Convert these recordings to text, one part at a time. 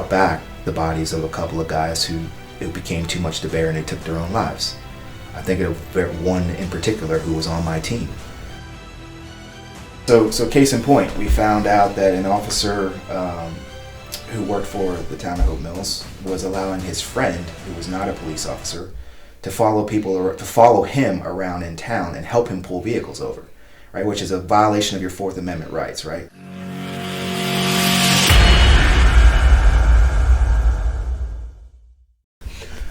brought back the bodies of a couple of guys who it became too much to bear and they took their own lives. I think of one in particular who was on my team. So case in point, we found out that an officer who worked for the town of Hope Mills was allowing his friend, who was not a police officer, to follow him around in town and help him pull vehicles over, right? Which is a violation of your Fourth Amendment rights, right?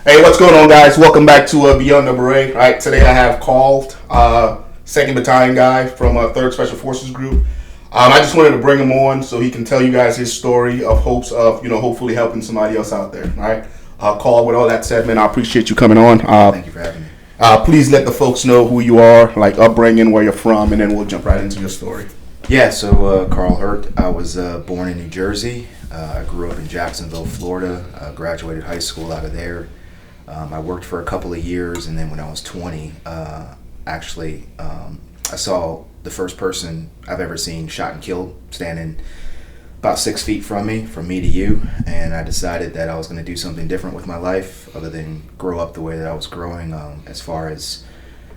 Hey, what's going on, guys? Welcome back to Beyond the Beret. All right, today I have called 2nd Battalion guy from 3rd Special Forces Group. I just wanted to bring him on so he can tell you guys his story of hopes of, hopefully helping somebody else out there. All right, Call, with all that said, man, I appreciate you coming on. Thank you for having me. Please let the folks know who you are, like upbringing, where you're from, and then we'll jump right into your story. Yeah, so Carl Hurt. I was born in New Jersey. I grew up in Jacksonville, Florida. Graduated high school out of there. I worked for a couple of years, and then when I was 20, I saw the first person I've ever seen shot and killed standing about 6 feet from me to you, and I decided that I was going to do something different with my life other than grow up the way that I was growing. As far as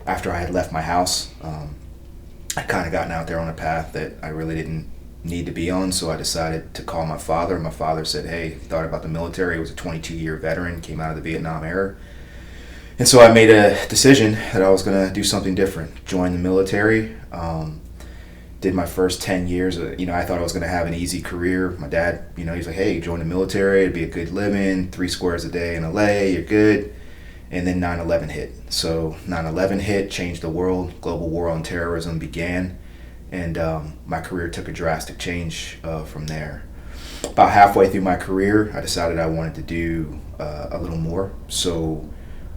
after I had left my house, I'd kind of gotten out there on a path that I really didn't need to be on, so I decided to call my father. My father said, hey, he thought about the military. He was a 22-year veteran, came out of the Vietnam era. And so I made a decision that I was going to do something different, join the military. Did my first 10 years. I thought I was going to have an easy career. My dad, he's like, hey, join the military. It'd be a good living, 3 squares a day in LA, you're good. And then 9/11 hit. So 9/11 hit, changed the world. Global war on terrorism began. And my career took a drastic change from there. About halfway through my career, I decided I wanted to do a little more. So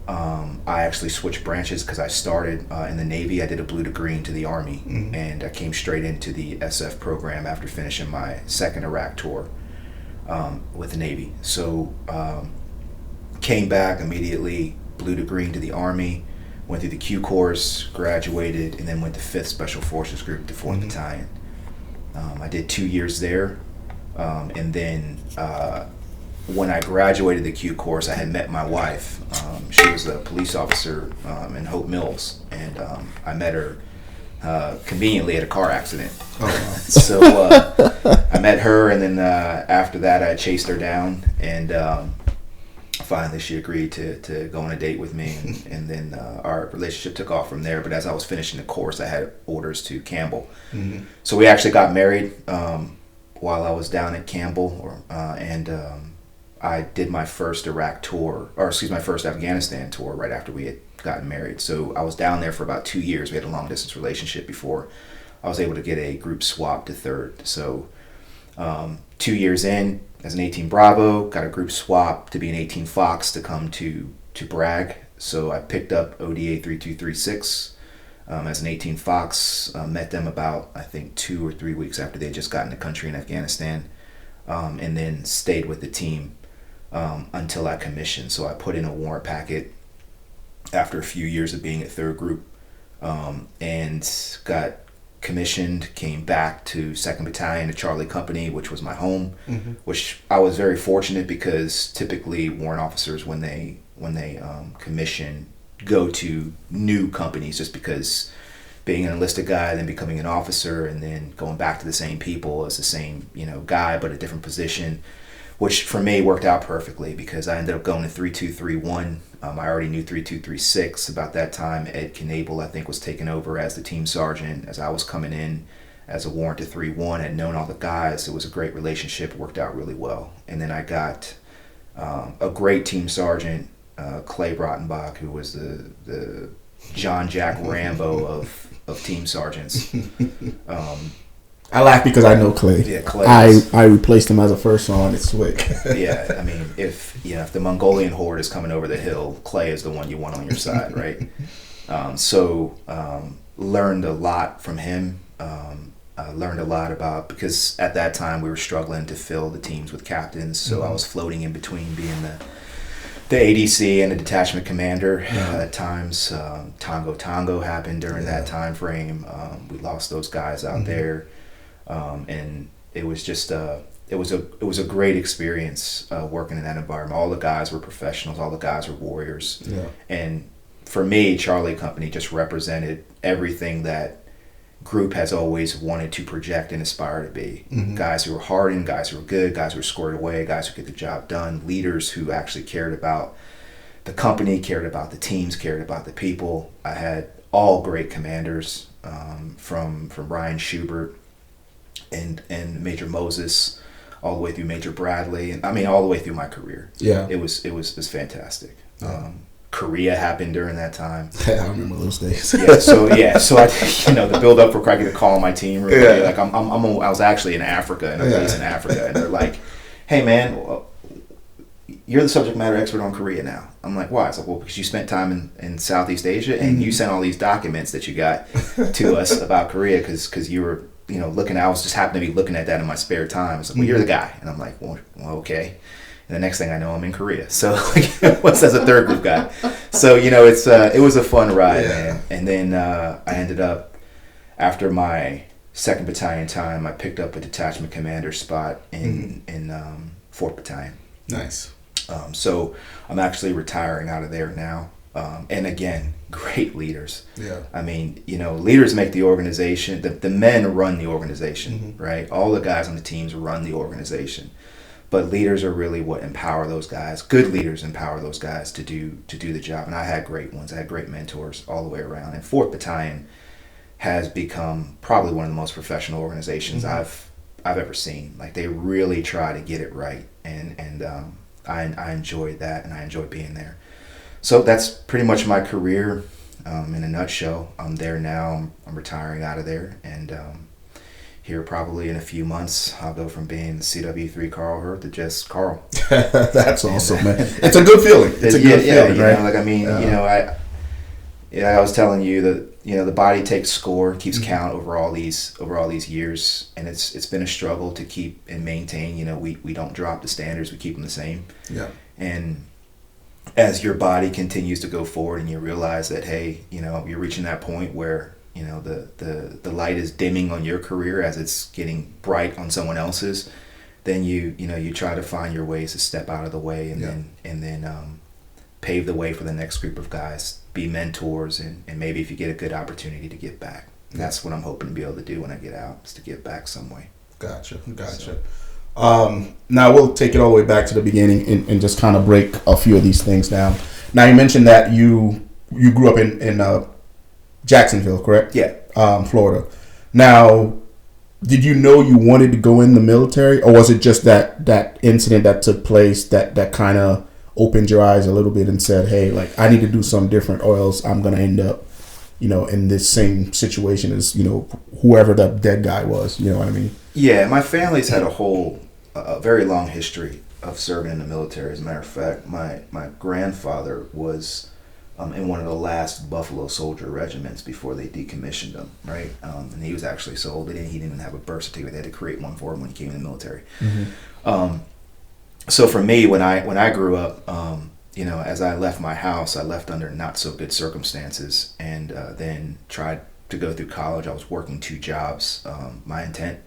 I actually switched branches because I started in the Navy. I did a blue to green to the Army, and I came straight into the SF program after finishing my second Iraq tour with the Navy. So came back immediately, blue to green to the Army, went through the Q course, graduated, and then went to 5th Special Forces Group to 4th Battalion. I did 2 years there, and then when I graduated the Q course, I had met my wife. She was a police officer in Hope Mills, and I met her conveniently at a car accident. So I met her, and then after that I chased her down, and finally she agreed to go on a date with me, and then our relationship took off from there. But as I was finishing the course, I had orders to Campbell. So we actually got married while I was down at Campbell, and I did my first my first Afghanistan tour right after we had gotten married. So I was down there for about 2 years. We had a long distance relationship before I was able to get a group swap to 3rd. So 2 years in, as an 18 Bravo, got a group swap to be an 18 Fox to come to Bragg. So I picked up ODA 3236 as an 18 Fox, met them about, I think, 2 or 3 weeks after they had just gotten the country in Afghanistan, and then stayed with the team until I commissioned. So I put in a warrant packet after a few years of being at 3rd Group, and got commissioned, came back to 2nd Battalion, the Charlie Company, which was my home, which I was very fortunate because typically warrant officers, when they commission, go to new companies just because being an enlisted guy, then becoming an officer, and then going back to the same people as the same guy but a different position, which for me worked out perfectly because I ended up going to 3231. I already knew 3236. About that time, Ed Knable, I think, was taking over as the team sergeant as I was coming in as a warrant to 3-1. I'd known all the guys. It was a great relationship. It worked out really well. And then I got a great team sergeant, Clay Brottenbach, who was the John Jack Rambo of team sergeants. I laugh because I know Clay. Yeah, Clay. I replaced him as a first sergeant at Spec. Yeah, I mean, if the Mongolian horde is coming over the hill, Clay is the one you want on your side, right? Learned a lot from him. Learned a lot about, because at that time we were struggling to fill the teams with captains, so I was floating in between being the ADC and the detachment commander at times. Tongo happened during that time frame. We lost those guys out there. And it was just it was a great experience working in that environment. All the guys were professionals. All the guys were warriors. Yeah. And for me, Charlie Company just represented everything that group has always wanted to project and aspire to be. Mm-hmm. Guys who were hardened, guys who were good, guys who were squared away, guys who get the job done, leaders who actually cared about the company, cared about the teams, cared about the people. I had all great commanders, from Ryan Schubert and Major Moses, all the way through Major Bradley, and I mean all the way through my career. Yeah. It was fantastic. Korea happened during that time. Yeah, I remember those days. So I, the build up for cracking the call on my team. Really, like I was actually in Africa, in a base in Africa, and they're like, "Hey man, well, you're the subject matter expert on Korea now." I'm like, "Why?" It's like, "Well, because you spent time in Southeast Asia, and you sent all these documents that you got to us about Korea, because you were, looking. I was just happened to be looking at that in my spare time. It's like, well, you're the guy," and I'm like, well, okay. And the next thing I know, I'm in Korea. So, what's as a third group guy? So, it was a fun ride, man. And then I ended up, after my 2nd Battalion time, I picked up a detachment commander spot in 4th Battalion. Nice. So, I'm actually retiring out of there now. And again, great leaders. Yeah. I mean, leaders make the organization. The men run the organization, right? All the guys on the teams run the organization. But leaders are really what empower those guys. Good leaders empower those guys to do the job. And I had great ones. I had great mentors all the way around. And 4th Battalion has become probably one of the most professional organizations I've ever seen. Like, they really try to get it right. And I enjoyed that, and I enjoyed being there. So that's pretty much my career in a nutshell. I'm there now. I'm retiring out of there. And here probably in a few months, I'll go from being CW3 Carl Hurt to just Carl. That's awesome, man. It's a good feeling. It's a good feeling, right? I was telling you that the body takes score, keeps count over all these years, and it's been a struggle to keep and maintain. We don't drop the standards; we keep them the same. Yeah. And as your body continues to go forward, and you realize that, hey, you're reaching that point where the light is dimming on your career as it's getting bright on someone else's, then you try to find your ways to step out of the way and then pave the way for the next group of guys, be mentors, and maybe if you get a good opportunity to give back. That's what I'm hoping to be able to do when I get out, is to give back some way. Gotcha. So. Now we'll take it all the way back to the beginning and just kind of break a few of these things down. Now, you mentioned that you grew up in Jacksonville, correct? Yeah. Florida. Now, did you know you wanted to go in the military, or was it just that incident that took place that kind of opened your eyes a little bit and said, hey, like, I need to do something different, or else I'm going to end up, in this same situation as, whoever that dead guy was, you know what I mean? Yeah, my family's had a very long history of serving in the military. As a matter of fact, my grandfather was in one of the last Buffalo Soldier regiments before they decommissioned him, right? And he was actually sold. He didn't even have a birth certificate. They had to create one for him when he came in the military. So for me, when I grew up, as I left my house, I left under not so good circumstances, and then tried to go through college. I was working 2 jobs. My intent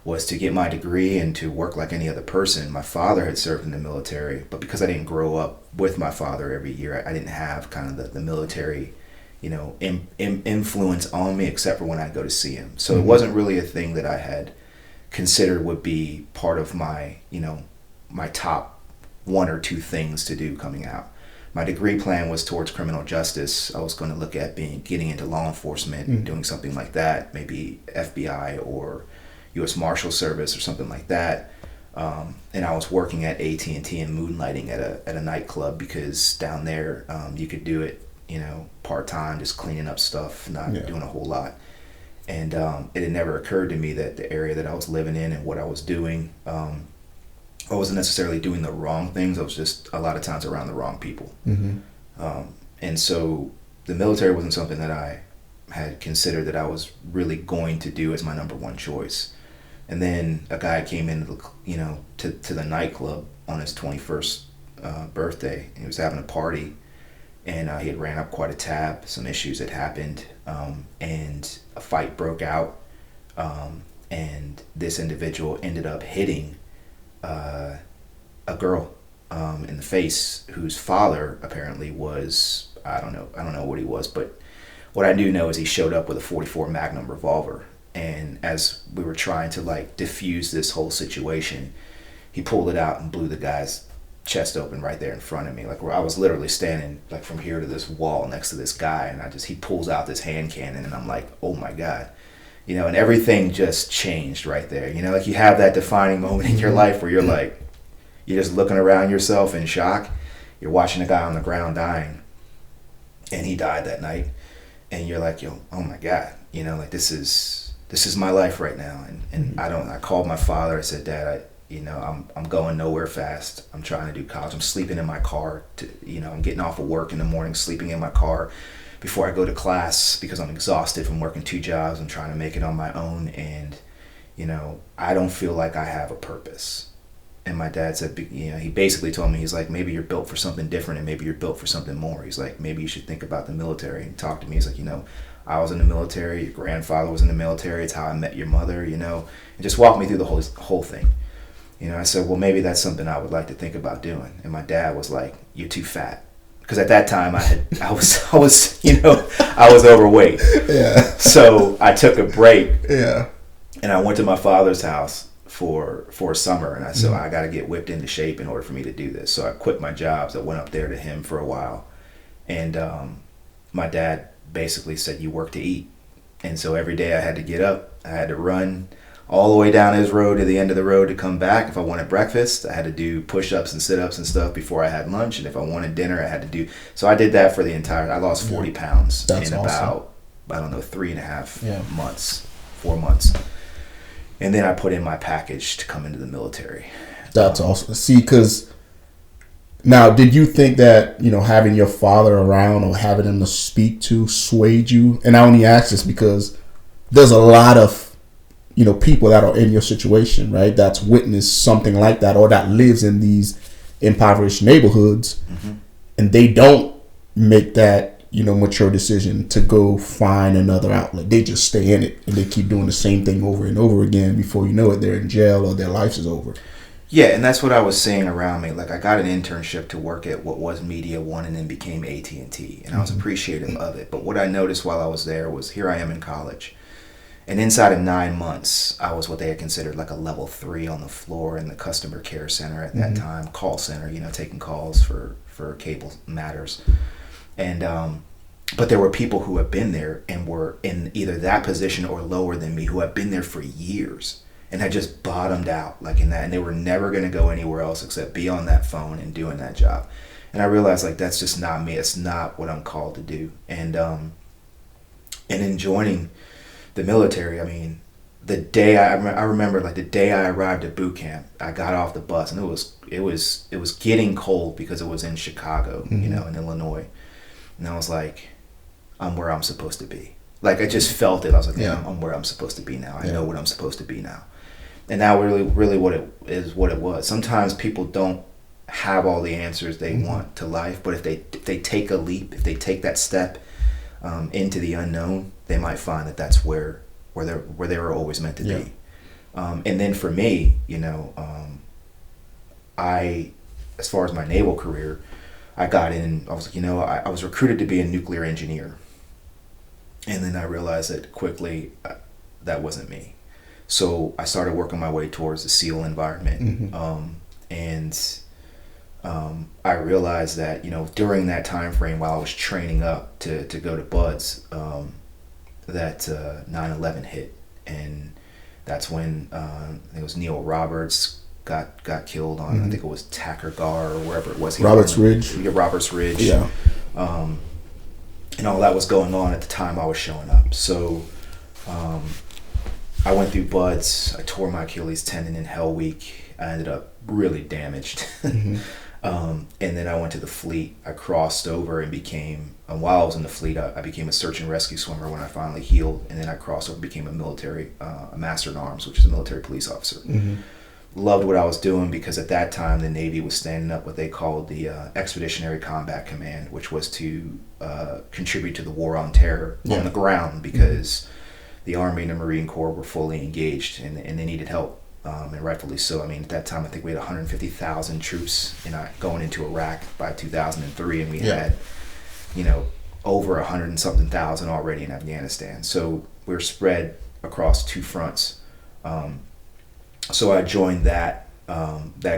was to get my degree and to work like any other person. My father had served in the military, but because I didn't grow up with my father every year, I didn't have kind of the military, influence on me, except for when I go to see him. So it wasn't really a thing that I had considered would be part of my, my top 1 or 2 things to do coming out. My degree plan was towards criminal justice. I was going to look at getting into law enforcement, doing something like that, maybe FBI or U.S. Marshal Service or something like that. And I was working at AT&T and moonlighting at a nightclub, because down there you could do it, part-time, just cleaning up stuff, not doing a whole lot. And it had never occurred to me that the area that I was living in and what I was doing, I wasn't necessarily doing the wrong things. I was just a lot of times around the wrong people. And so the military wasn't something that I had considered that I was really going to do as my number 1 choice. And then a guy came into to the nightclub on his 21st birthday. He was having a party, and he had ran up quite a tab. Some issues had happened, and a fight broke out. And this individual ended up hitting a girl in the face whose father apparently was, I don't know what he was, but what I do know is he showed up with a 44 Magnum revolver, and as we were trying to like diffuse this whole situation, he pulled it out and blew the guy's chest open right there in front of me. Like, where I was literally standing like from here to this wall next to this guy, and he pulls out this hand cannon, and I'm like, oh my God. You know, and everything just changed right there. You know, like you have that defining moment in your life where you're like, you're just looking around yourself in shock. You're watching a guy on the ground dying, and he died that night. And you're like, yo, oh my God, you know, like this is my life right now. And I called my father. I said, Dad, I'm going nowhere fast. I'm trying to do college. I'm sleeping in my car. I'm getting off of work in the morning, sleeping in my car before I go to class because I'm exhausted from working 2 jobs. I'm trying to make it on my own. And, I don't feel like I have a purpose. And my dad said, he basically told me, he's like, maybe you're built for something different, and maybe you're built for something more. He's like, maybe you should think about the military. And talk to me. He's like, I was in the military. Your grandfather was in the military. It's how I met your mother, and just walk me through the whole thing. I said, well, maybe that's something I would like to think about doing. And my dad was like, you're too fat. Because at that time I was overweight. Yeah. So I took a break. Yeah. And I went to my father's house for a summer, and I said, I got to get whipped into shape in order for me to do this. So I quit my jobs. I went up there to him for a while, and my dad basically said, you work to eat. And so every day I had to get up. I had to run all the way down his road to the end of the road to come back. If I wanted breakfast, I had to do push-ups and sit-ups and stuff before I had lunch, and if I wanted dinner, I had to do. So I did that for I lost 40 pounds in awesome. About 3.5 months, 4 months. And then I put in my package to come into the military. That's awesome. See, because now, did you think that, having your father around or having him to speak to swayed you? And I only ask this because there's a lot of, people that are in your situation, right? That's witnessed something like that, or that lives in these impoverished neighborhoods, and they don't make that, mature decision to go find another outlet. They just stay in it, and they keep doing the same thing over and over again. Before you know it, they're in jail or their life is over. Yeah, and that's what I was saying around me. Like, I got an internship to work at what was Media One and then became AT&T, and I was appreciative of it. But what I noticed while I was there was, here I am in college, and inside of 9 months, I was what they had considered like a level 3 on the floor in the customer care center at that time, call center, taking calls for cable matters. And but there were people who had been there and were in either that position or lower than me, who had been there for years and had just bottomed out like in that, and they were never going to go anywhere else except be on that phone and doing that job. And I realized, like, that's just not me. It's not what I'm called to do. And in joining the military, I mean, the day I remember, like the day I arrived at boot camp, I got off the bus, and it was getting cold because it was in Chicago, in Illinois. And I was like, I'm where I'm supposed to be. Like, I just felt it. I was like, I'm where I'm supposed to be now. I know what I'm supposed to be now. And now really what it was. Sometimes people don't have all the answers they want to life, but if they take a leap, if they take that step into the unknown, they might find that that's where they were always meant to be. And then for me, as far as my naval career, I got in, I was like, I was recruited to be a nuclear engineer. And then I realized that quickly that wasn't me. So I started working my way towards the SEAL environment. I realized that, during that time frame while I was training up to go to BUDS, that 9/11 hit. And that's when it was Neil Roberts got killed on, I think it was Tacker Gar or wherever it was. Roberts Ridge. Yeah, Roberts Ridge. Yeah. And all that was going on at the time I was showing up. So I went through BUDS. I tore my Achilles tendon in Hell Week. I ended up really damaged. And then I went to the fleet. I crossed over and while I was in the fleet, I became a search and rescue swimmer when I finally healed. And then I crossed over and became a master in arms, which is a military police officer. Loved what I was doing because at that time the Navy was standing up what they called the Expeditionary Combat Command, which was to contribute to the war on terror on the ground because the Army and the Marine Corps were fully engaged and they needed help. and rightfully so. I mean, at that time, I think we had 150,000 troops going into Iraq by 2003, and we had, over 100 and something thousand already in Afghanistan. So we're spread across two fronts. So I joined that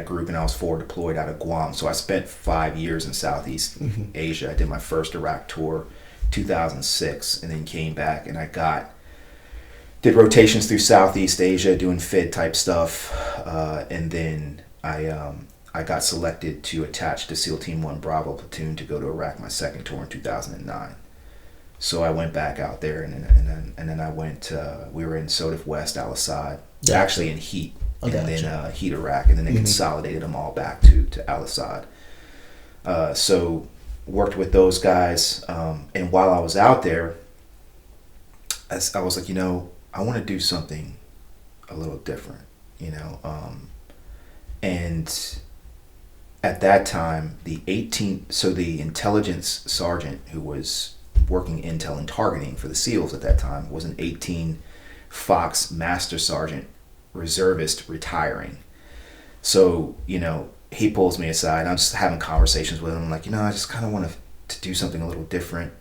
group, and I was forward deployed out of Guam. So I spent 5 years in Southeast Asia. I did my first Iraq tour 2006, and then came back, and did rotations through Southeast Asia doing FID type stuff, and then I got selected to attach to SEAL Team 1 Bravo platoon to go to Iraq, my second tour in 2009. So I went back out there, and then I went. We were in Sodif West, Al Assad, actually in Heat, and then Heat Iraq, and then they consolidated them all back to Al Assad. So worked with those guys, and while I was out there, I was like, I want to do something a little different, and at that time, the intelligence sergeant who was working intel and targeting for the SEALs at that time was an 18 Fox Master Sergeant reservist retiring. So, he pulls me aside, and I'm just having conversations with him. I'm like, I just kind of want to do something a little different.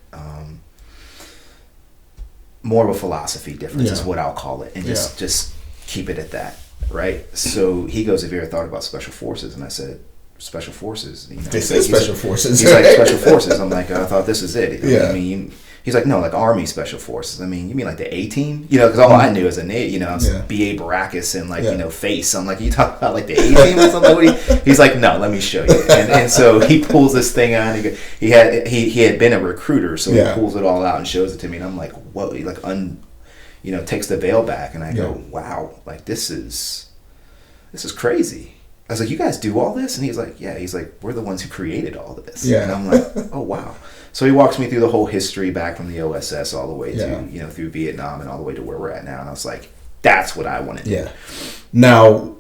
More of a philosophy difference is what I'll call it, and just keep it at that, right? So he goes, have you ever thought about special forces? And I said, special forces? They said special forces. He's like, special forces. I'm like, I thought this is it. I mean, he's like, no, like Army special forces. I mean, you mean like the A-team? Because all I knew as a Navy, I was B.A. Baracus and face. I'm like, you talking about like the A-team or something? He's like, no, let me show you. And so he pulls this thing out. And he had been a recruiter, so he pulls it all out and shows it to me. And I'm like, what? He takes the veil back, and I go, wow, like this is crazy. I was like, you guys do all this? And he's like, yeah. He's like, we're the ones who created all of this. Yeah. And I'm like, oh, wow. So he walks me through the whole history back from the OSS all the way to, through Vietnam and all the way to where we're at now. And I was like, that's what I want to do. Yeah. Now,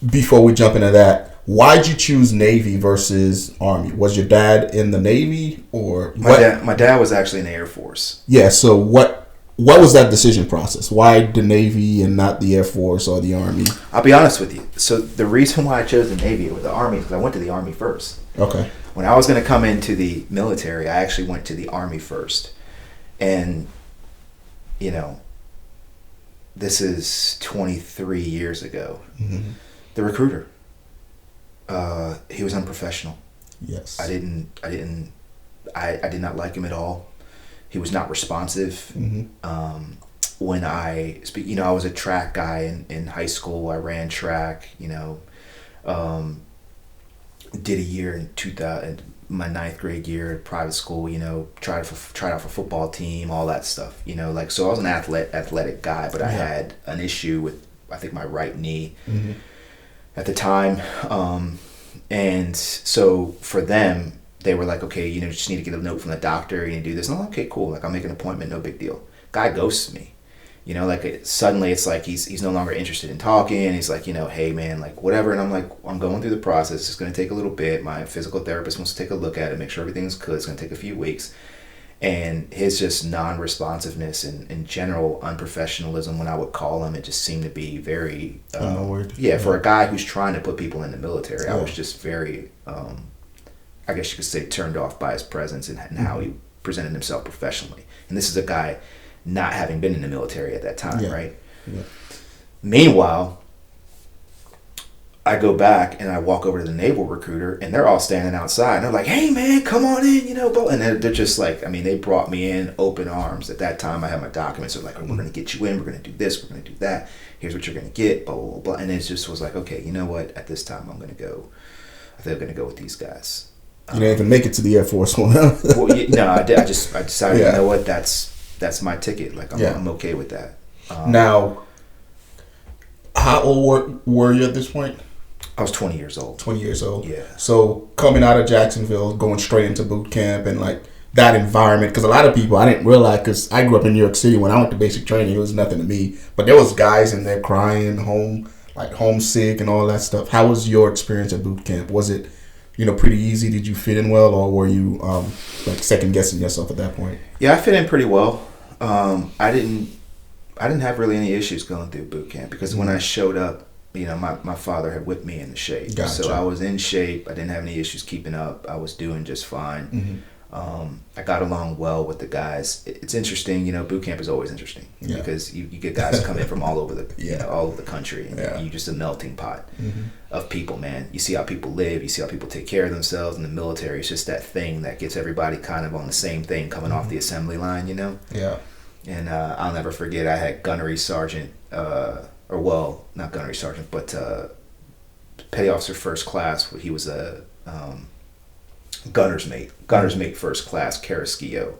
before we jump into that, why'd you choose Navy versus Army? Was your dad in the Navy or what? My dad was actually in the Air Force. Yeah. So what was that decision process? Why the Navy and not the Air Force or the Army? I'll be honest with you. So the reason why I chose the Navy over the Army is because I went to the Army first. Okay. When I was going to come into the military, I actually went to the Army first. And, this is 23 years ago. Mm-hmm. The recruiter, he was unprofessional. Yes. I did not like him at all. He was not responsive. Mm-hmm. When I speak, I was a track guy in high school. I ran track, did a year in 2000, my 9th grade year at private school, tried out for football team, all that stuff, so I was an athletic guy, but I had an issue with, I think, my right knee at the time. And so for them, they were like, okay, you just need to get a note from the doctor, you need to do this. And I'm like, okay, cool. Like, I'll make an appointment, no big deal. Guy ghosts me. Suddenly it's like he's no longer interested in talking. He's like, hey man, like whatever. And I'm like, I'm going through the process. It's going to take a little bit. My physical therapist wants to take a look at it, make sure everything's good. It's going to take a few weeks. And his just non-responsiveness and general unprofessionalism, when I would call him, it just seemed to be very, for a guy who's trying to put people in the military, I was just very, I guess you could say, turned off by his presence and how he presented himself professionally. And this is a guy not having been in the military at that time, right? Yeah. Meanwhile, I go back and I walk over to the naval recruiter, and they're all standing outside. And they're like, hey, man, come on in, And they're just like, they brought me in open arms. At that time, I had my documents. They're like, we're going to get you in. We're going to do this. We're going to do that. Here's what you're going to get, blah, blah, blah. And it just was like, okay, you know what? At this time, I think I'm going to go with these guys. You didn't even make it to the Air Force one, huh? I decided, you know what? That's my ticket. Like, I'm okay with that. Now, how old were you at this point? I was 20 years old. 20 years old. Yeah. So coming out of Jacksonville, going straight into boot camp and like that environment, because a lot of people, I didn't realize, because I grew up in New York City. When I went to basic training, it was nothing to me. But there was guys in there crying, homesick and all that stuff. How was your experience at boot camp? Was it, pretty easy? Did you fit in well, or were you second guessing yourself at that point? Yeah, I fit in pretty well. I I didn't have really any issues going through boot camp because when I showed up, my father had whipped me into shape. Gotcha. So I was in shape. I didn't have any issues keeping up. I was doing just fine. I got along well with the guys. It's interesting, boot camp is always interesting because you get guys come in from all over all over the country, and you're just a melting pot of people, man. You see how people live, you see how people take care of themselves. In the military, it's just that thing that gets everybody kind of on the same thing coming off the assembly line, Yeah. And I'll never forget, I had gunnery sergeant, not gunnery sergeant, but petty officer first class. He was a gunner's mate first class, Carrasquillo.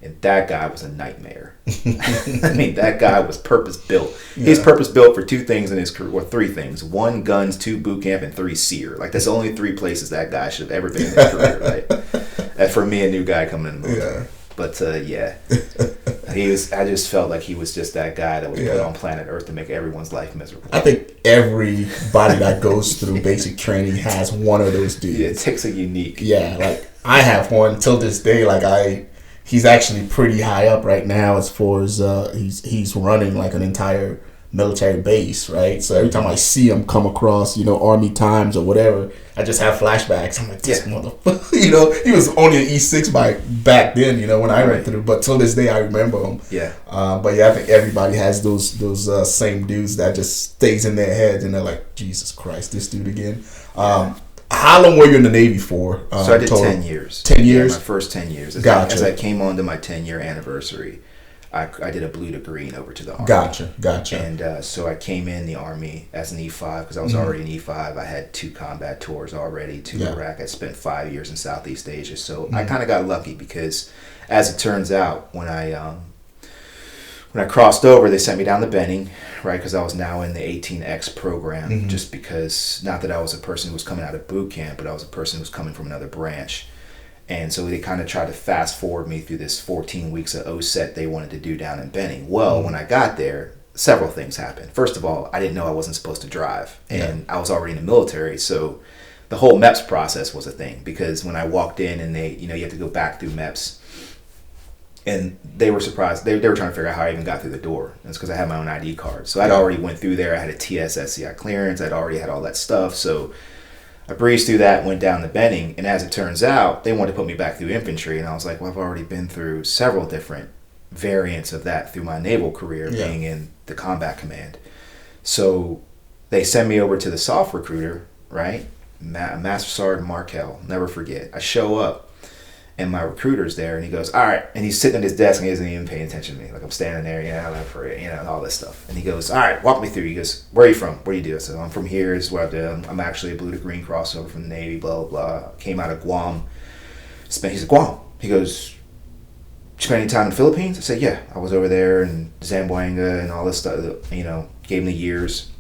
And that guy was a nightmare. I mean, that guy was purpose built. He's purpose built for two things in his career, or three things: 1, guns; 2, boot camp; and 3, SEER. Like, that's the only 3 places that guy should have ever been in his career, right? That for me, a new guy coming in the military. But I just felt like he was just that guy that was put on planet Earth to make everyone's life miserable. I think everybody that goes through basic training has one of those dudes. Yeah, it takes a unique. Yeah, like I have one till this day. Like he's actually pretty high up right now as far as he's running like an entire military base, right? So every time I see him come across, Army Times or whatever, I just have flashbacks. I'm like, this motherfucker, he was only an E6 back then, when I went through, but till this day I remember him. Yeah. But I think everybody has those same dudes that just stays in their heads, and they're like, Jesus Christ, this dude again. How long were you in the Navy for? So I did total? 10 years. 10 years? My first 10 years. Gotcha. As I came on to my 10-year anniversary, I did a blue to green over to the Army. Gotcha. And so I came in the Army as an E5 because I was already an E5. I had 2 combat tours already to Iraq. I spent 5 years in Southeast Asia. So I kind of got lucky because, as it turns out, when I crossed over, they sent me down to Benning, right? Because I was now in the 18X program, just because, not that I was a person who was coming out of boot camp, but I was a person who was coming from another branch. And so they kind of tried to fast forward me through this 14 weeks of OSET they wanted to do down in Benning. Well, when I got there, several things happened. First of all, I didn't know I wasn't supposed to drive. And I was already in the military, so the whole MEPS process was a thing. Because when I walked in and they, you have to go back through MEPS, and they were surprised. They were trying to figure out how I even got through the door. That's because I had my own ID card. So I'd already went through there. I had a TS/SCI clearance. I'd already had all that stuff. So I breezed through that, went down to Benning, and as it turns out, they wanted to put me back through infantry, and I was like, well, I've already been through several different variants of that through my naval career, being in the combat command. So they send me over to the soft recruiter, right? Master Sergeant Markel, never forget. I show up, and my recruiter's there, and he goes, all right, and he's sitting at his desk, and he isn't even paying attention to me. Like, I'm standing there, and all this stuff. And he goes, all right, walk me through. He goes, where are you from? What do you do? I said, I'm from here. This is what I do. I'm actually a blue to green crossover from the Navy, blah, blah, blah. Came out of Guam. He said, Guam. He goes, did you spend any time in the Philippines? I said, yeah. I was over there in Zamboanga and all this stuff, gave him the years,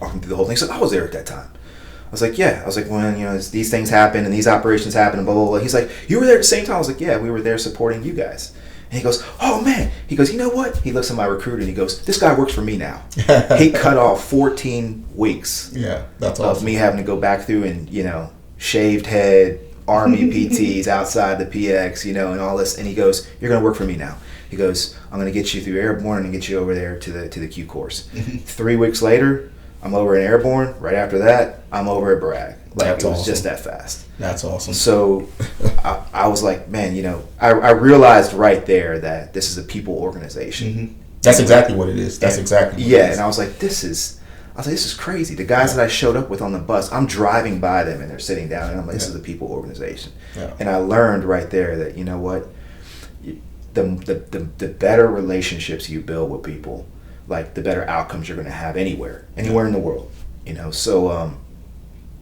walking through the whole thing. He said, I was there at that time. I was like, yeah. I was like, when these things happen and these operations happen and blah, blah, blah. He's like, you were there at the same time? I was like, yeah, we were there supporting you guys. And he goes, oh, man. He goes, you know what? He looks at my recruiter and he goes, this guy works for me now. He cut off 14 weeks that's awesome. Of me having to go back through and, shaved head, Army PTs outside the PX, and all this. And he goes, you're going to work for me now. He goes, I'm going to get you through Airborne and get you over there to the Q course. 3 weeks later, I'm over in Airborne. Right after that, I'm over at Bragg. It was just that fast. That's awesome. So I was like, man, I realized right there that this is a people organization. That's exactly what it is. That's exactly what it is. And I was like, this is crazy. The guys that I showed up with on the bus, I'm driving by them and they're sitting down and I'm like, this is a people organization. And I learned right there that, you know what, the better relationships you build with people, like the better outcomes you're going to have anywhere in the world, So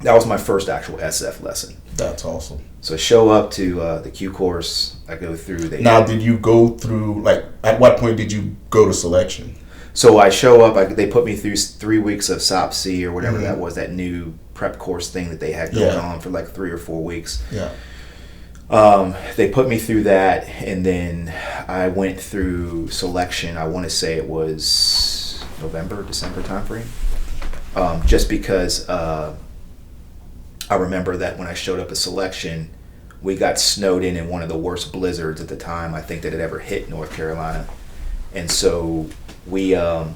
that was my first actual SF lesson. That's awesome. So I show up to the Q course. I go through. Now, did you go through, at what point did you go to selection? So I show up. They put me through 3 weeks of SOP-C or whatever that was, that new prep course thing that they had going on for 3 or 4 weeks. They put me through that, and then I went through selection. I want to say it was November, December timeframe. Just because I remember that when I showed up at selection, we got snowed in one of the worst blizzards at the time I think that had ever hit North Carolina. And so we actually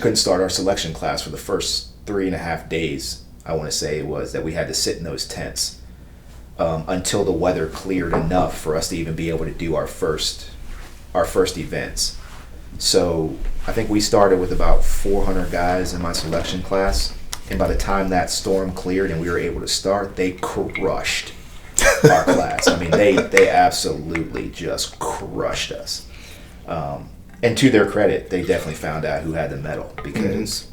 couldn't start our selection class for the first 3.5 days. I want to say it was that we had to sit in those tents until the weather cleared enough for us to even be able to do our first events. So I think we started with about 400 guys in my selection class, and by the time that storm cleared and we were able to start, they crushed our class. I mean, they absolutely just crushed us. And to their credit, they definitely found out who had the medal, because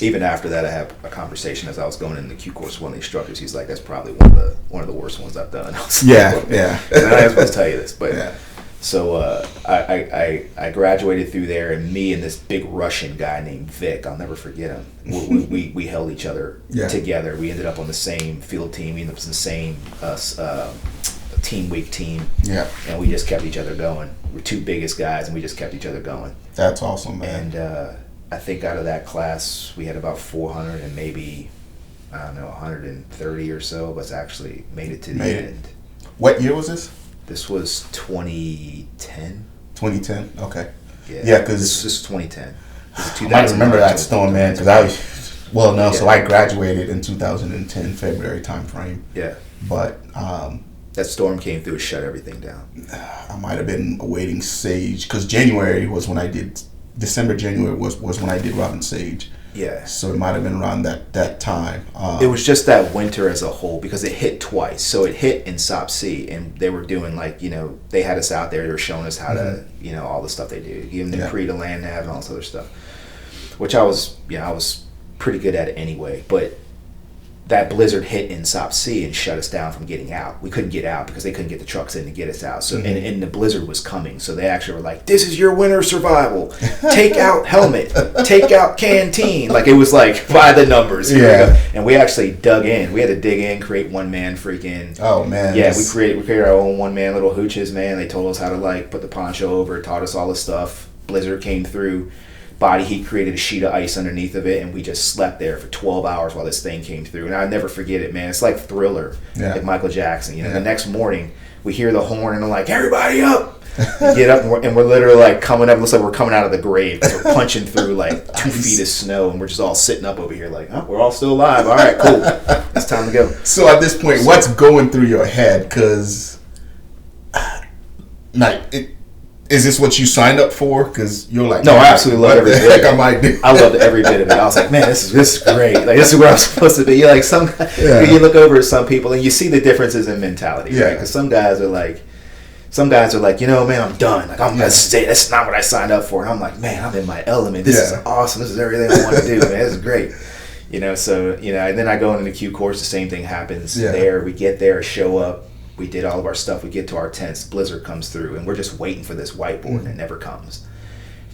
even after that, I had a conversation as I was going in the Q course with one of the instructors. He's like, "That's probably one of the worst ones I've done." Yeah. And I was supposed to tell you this, but yeah. So I graduated through there, and me and this big Russian guy named Vic, I'll never forget him. We held each other together. We ended up on the same field team. We ended up in the same team week team. Yeah. And we just kept each other going. We're two biggest guys, and we just kept each other going. That's awesome, man. And I think out of that class, we had about 400 and maybe, I don't know, 130 or so of us actually made it to the end. What year was this? This was 2010. 2010, okay. Yeah, because this was 2010. I might remember that storm, man, because so I graduated in 2010 February time frame. Yeah. But that storm came through and shut everything down. I might have been awaiting Sage, because January was when I did. December, January was when I did Robin Sage. Yeah. So it might have been around that time. It was just that winter as a whole, because it hit twice. So it hit in Sop C, and they were doing they had us out there. They were showing us how to, all the stuff they do. Giving the Cree to land nav and all this other stuff, which I was pretty good at it anyway. But that blizzard hit in Sop C and shut us down from getting out. We couldn't get out because they couldn't get the trucks in to get us out. So and the blizzard was coming. So they actually were like, "This is your winter survival. Take out helmet. Take out canteen." Like, it was like by the numbers. Yeah. And we actually dug in. We had to dig in, create one man freaking. Oh man. Yeah, we created our own one man little hooches, man. They told us how to put the poncho over, taught us all this stuff. Blizzard came through. Body heat created a sheet of ice underneath of it, and we just slept there for 12 hours while this thing came through. And I'll never forget it, man. It's like Thriller, like Michael Jackson. The next morning, we hear the horn, and I'm like, "Everybody up!" We get up, and we're literally coming up. It looks like we're coming out of the grave. We're punching through 2 feet of snow, and we're just all sitting up over here "Oh, we're all still alive. All right, cool. It's time to go." So at this point, what's going through your head? Because, is this what you signed up for? Because you're like, no, I absolutely love every bit. I might do. I loved every bit of it. I was like, man, this is great. This is where I'm supposed to be. You look over at some people and you see the differences in mentality, right? Because some guys are like, man, I'm done. I'm gonna stay. That's not what I signed up for. And I'm like, man, I'm in my element. This is awesome. This is everything I want to do, man. This is great. So and then I go into the Q course. The same thing happens there. We get there, show up. We did all of our stuff. We get to our tents. Blizzard comes through, and we're just waiting for this whiteboard, and it never comes.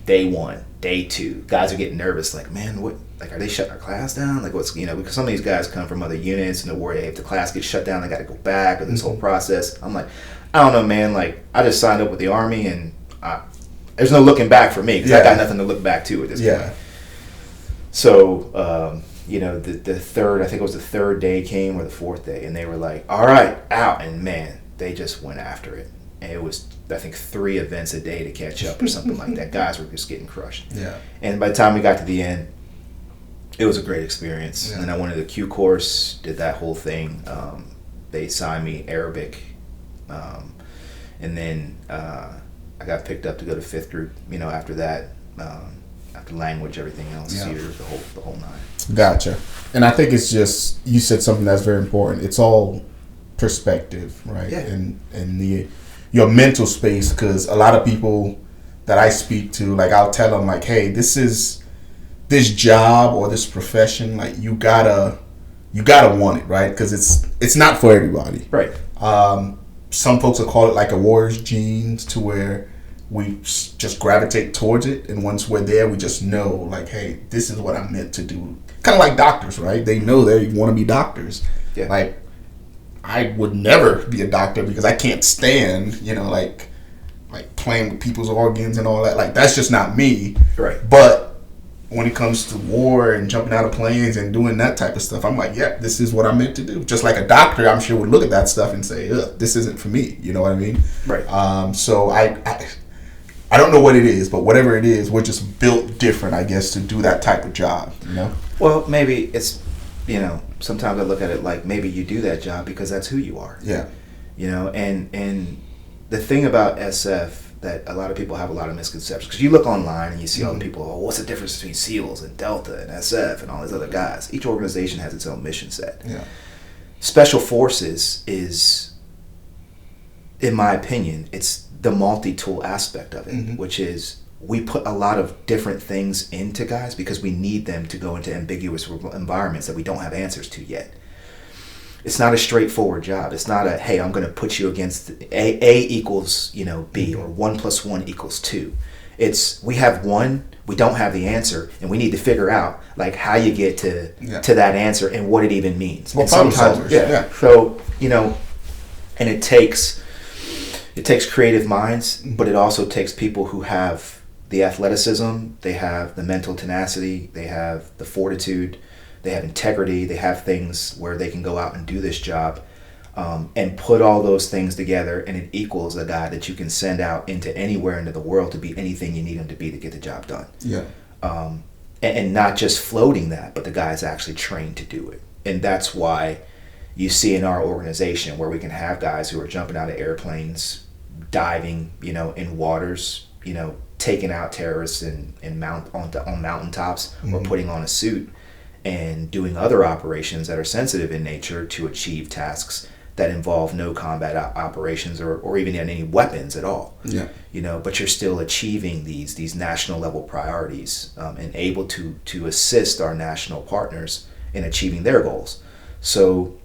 Day 1, day 2, guys are getting nervous. Like, man, what? Are they shutting our class down? What's because some of these guys come from other units, and they're worried if the class gets shut down, they got to go back, or this whole process. I'm like, I don't know, man. I just signed up with the Army, and there's no looking back for me because I got nothing to look back to at this point. So. The third, I think it was the third day came, or the fourth day, and they were like, "All right, out." And man, they just went after it. And it was, I think, 3 events a day to catch up or something like that. Guys were just getting crushed. Yeah. And by the time we got to the end, it was a great experience. Yeah. And I went to the Q course, did that whole thing. They assigned me Arabic. And then I got picked up to go to 5th group, after that. After language, everything else, years, the whole 9. Gotcha. And I think it's just, you said something that's very important. It's all perspective, right? Yeah. And your mental space, because a lot of people that I speak to, I'll tell them, hey, this job or this profession, you gotta want it, right? Because it's not for everybody. Right. Some folks will call it a warrior's genes, to where we just gravitate towards it, and once we're there, we just know, hey, this is what I'm meant to do. Kind of like doctors, right? They know they want to be doctors. Yeah. I would never be a doctor because I can't stand, playing with people's organs and all that. That's just not me. Right. But when it comes to war and jumping out of planes and doing that type of stuff, I'm like, yeah, this is what I'm meant to do. Just like a doctor, I'm sure, would look at that stuff and say, ugh, this isn't for me. You know what I mean? Right. So I don't know what it is, but whatever it is, we're just built different, I guess, to do that type of job, you know? Well, maybe it's, you know, sometimes I look at it like maybe you do that job because that's who you are. Yeah. You know, and the thing about SF that a lot of people have a lot of misconceptions, because you look online and you see all the people, oh, what's the difference between SEALs and Delta and SF and all these other guys? Each organization has its own mission set. Yeah. Special Forces is, in my opinion, it's the multi-tool aspect of it, which is we put a lot of different things into guys because we need them to go into ambiguous environments that we don't have answers to yet. It's not a straightforward job. It's not a, hey, I'm going to put you against A equals, you know, B, or 1 + 1 = 2. It's, we have one, we don't have the answer, and we need to figure out like how you get to that answer and what it even means. Well, and sometimes, so, you know, and it takes creative minds, but it also takes people who have the athleticism, they have the mental tenacity, they have the fortitude, they have integrity, they have things where they can go out and do this job, and put all those things together, and it equals a guy that you can send out into anywhere into the world to be anything you need him to be to get the job done. Yeah. And not just floating that, but the guy's actually trained to do it. And that's why you see in our organization where we can have guys who are jumping out of airplanes, diving, you know, in waters, you know, taking out terrorists on mountaintops, or putting on a suit and doing other operations that are sensitive in nature to achieve tasks that involve no combat operations or even any weapons at all. Yeah. You know, but you're still achieving these national level priorities, and able to assist our national partners in achieving their goals. So,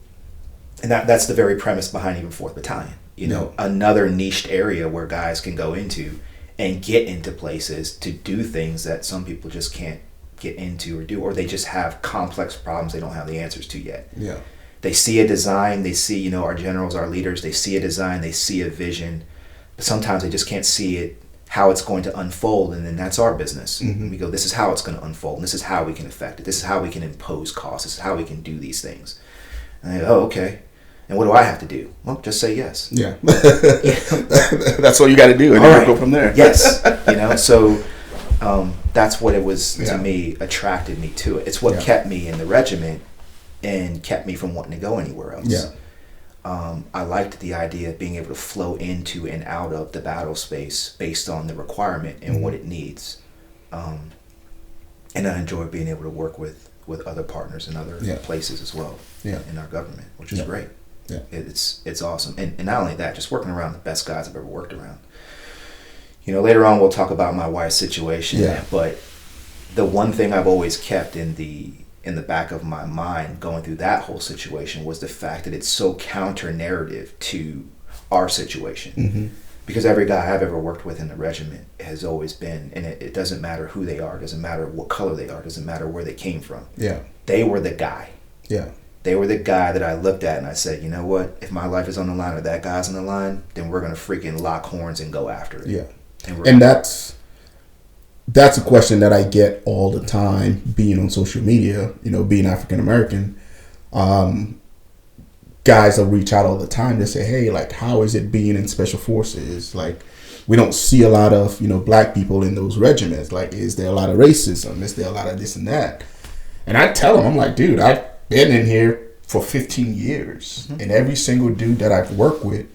and that's the very premise behind even 4th Battalion. You know, another niched area where guys can go into and get into places to do things that some people just can't get into or do, or they just have complex problems they don't have the answers to yet. Yeah. They see a design, they see, you know, our generals, our leaders, they see a design, they see a vision, but sometimes they just can't see it, how it's going to unfold, and then that's our business. We go, this is how it's going to unfold, and this is how we can affect it, this is how we can impose costs, this is how we can do these things. And they go, oh, okay. And what do I have to do? Well, just say yes. Yeah. That's all you got to do, and then go from there. Yes. You know, so that's what it was to me, attracted me to it. It's what kept me in the regiment and kept me from wanting to go anywhere else. Yeah. I liked the idea of being able to flow into and out of the battle space based on the requirement and what it needs. And I enjoy being able to work with other partners in other places as well in our government, which is great. Yeah. It's awesome. And not only that, just working around the best guys I've ever worked around. You know, later on we'll talk about my wife's situation, but the one thing I've always kept in the back of my mind going through that whole situation was the fact that it's so counter narrative to our situation. Because every guy I've ever worked with in the regiment has always been, and it doesn't matter who they are, it doesn't matter what color they are, it doesn't matter where they came from. Yeah. They were the guy. Yeah. They were the guy that I looked at and I said, you know what, if my life is on the line or that guy's on the line, then we're going to freaking lock horns and go after it. Yeah. And that's a question that I get all the time being on social media, you know, being African American. Guys will reach out all the time to say, hey, like, how is it being in Special Forces? Like, we don't see a lot of, you know, black people in those regiments. Like, is there a lot of racism? Is there a lot of this and that? And I tell them, I'm like, dude, I've been in here for 15 years. And every single dude that I've worked with,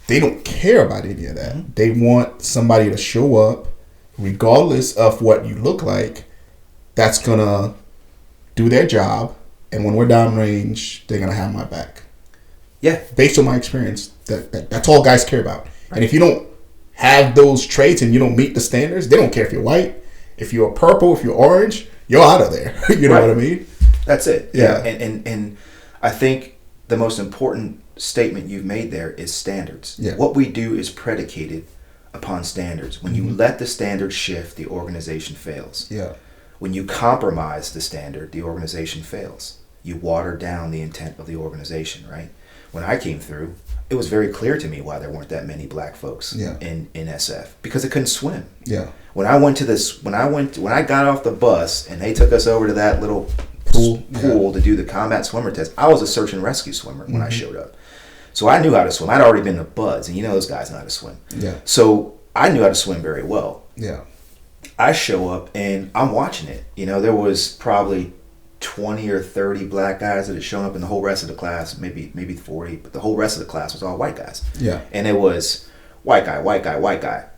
they don't care about any of that. They want somebody to show up, regardless of what you look like, that's going to do their job. And when we're downrange, they're going to have my back. Yeah. Based on my experience, that's all guys care about. Right. And if you don't have those traits and you don't meet the standards, they don't care if you're white, if you're purple, if you're orange, you're out of there. You know what I mean? That's it. Yeah. And I think the most important statement you've made there is standards. Yeah. What we do is predicated upon standards. When you let the standard shift, the organization fails. Yeah. When you compromise the standard, the organization fails. You water down the intent of the organization, right? When I came through, it was very clear to me why there weren't that many black folks in SF, because they couldn't swim. Yeah. When I got off the bus and they took us over to that little pool to do the combat swimmer test, I was a search and rescue swimmer when I showed up. So I knew how to swim. I'd already been to BUDS, and you know those guys know how to swim. Yeah. So I knew how to swim very well. Yeah. I show up and I'm watching it. You know, there was probably 20 or 30 black guys that had shown up, and the whole rest of the class, maybe 40, but the whole rest of the class was all white guys. Yeah. And it was white guy,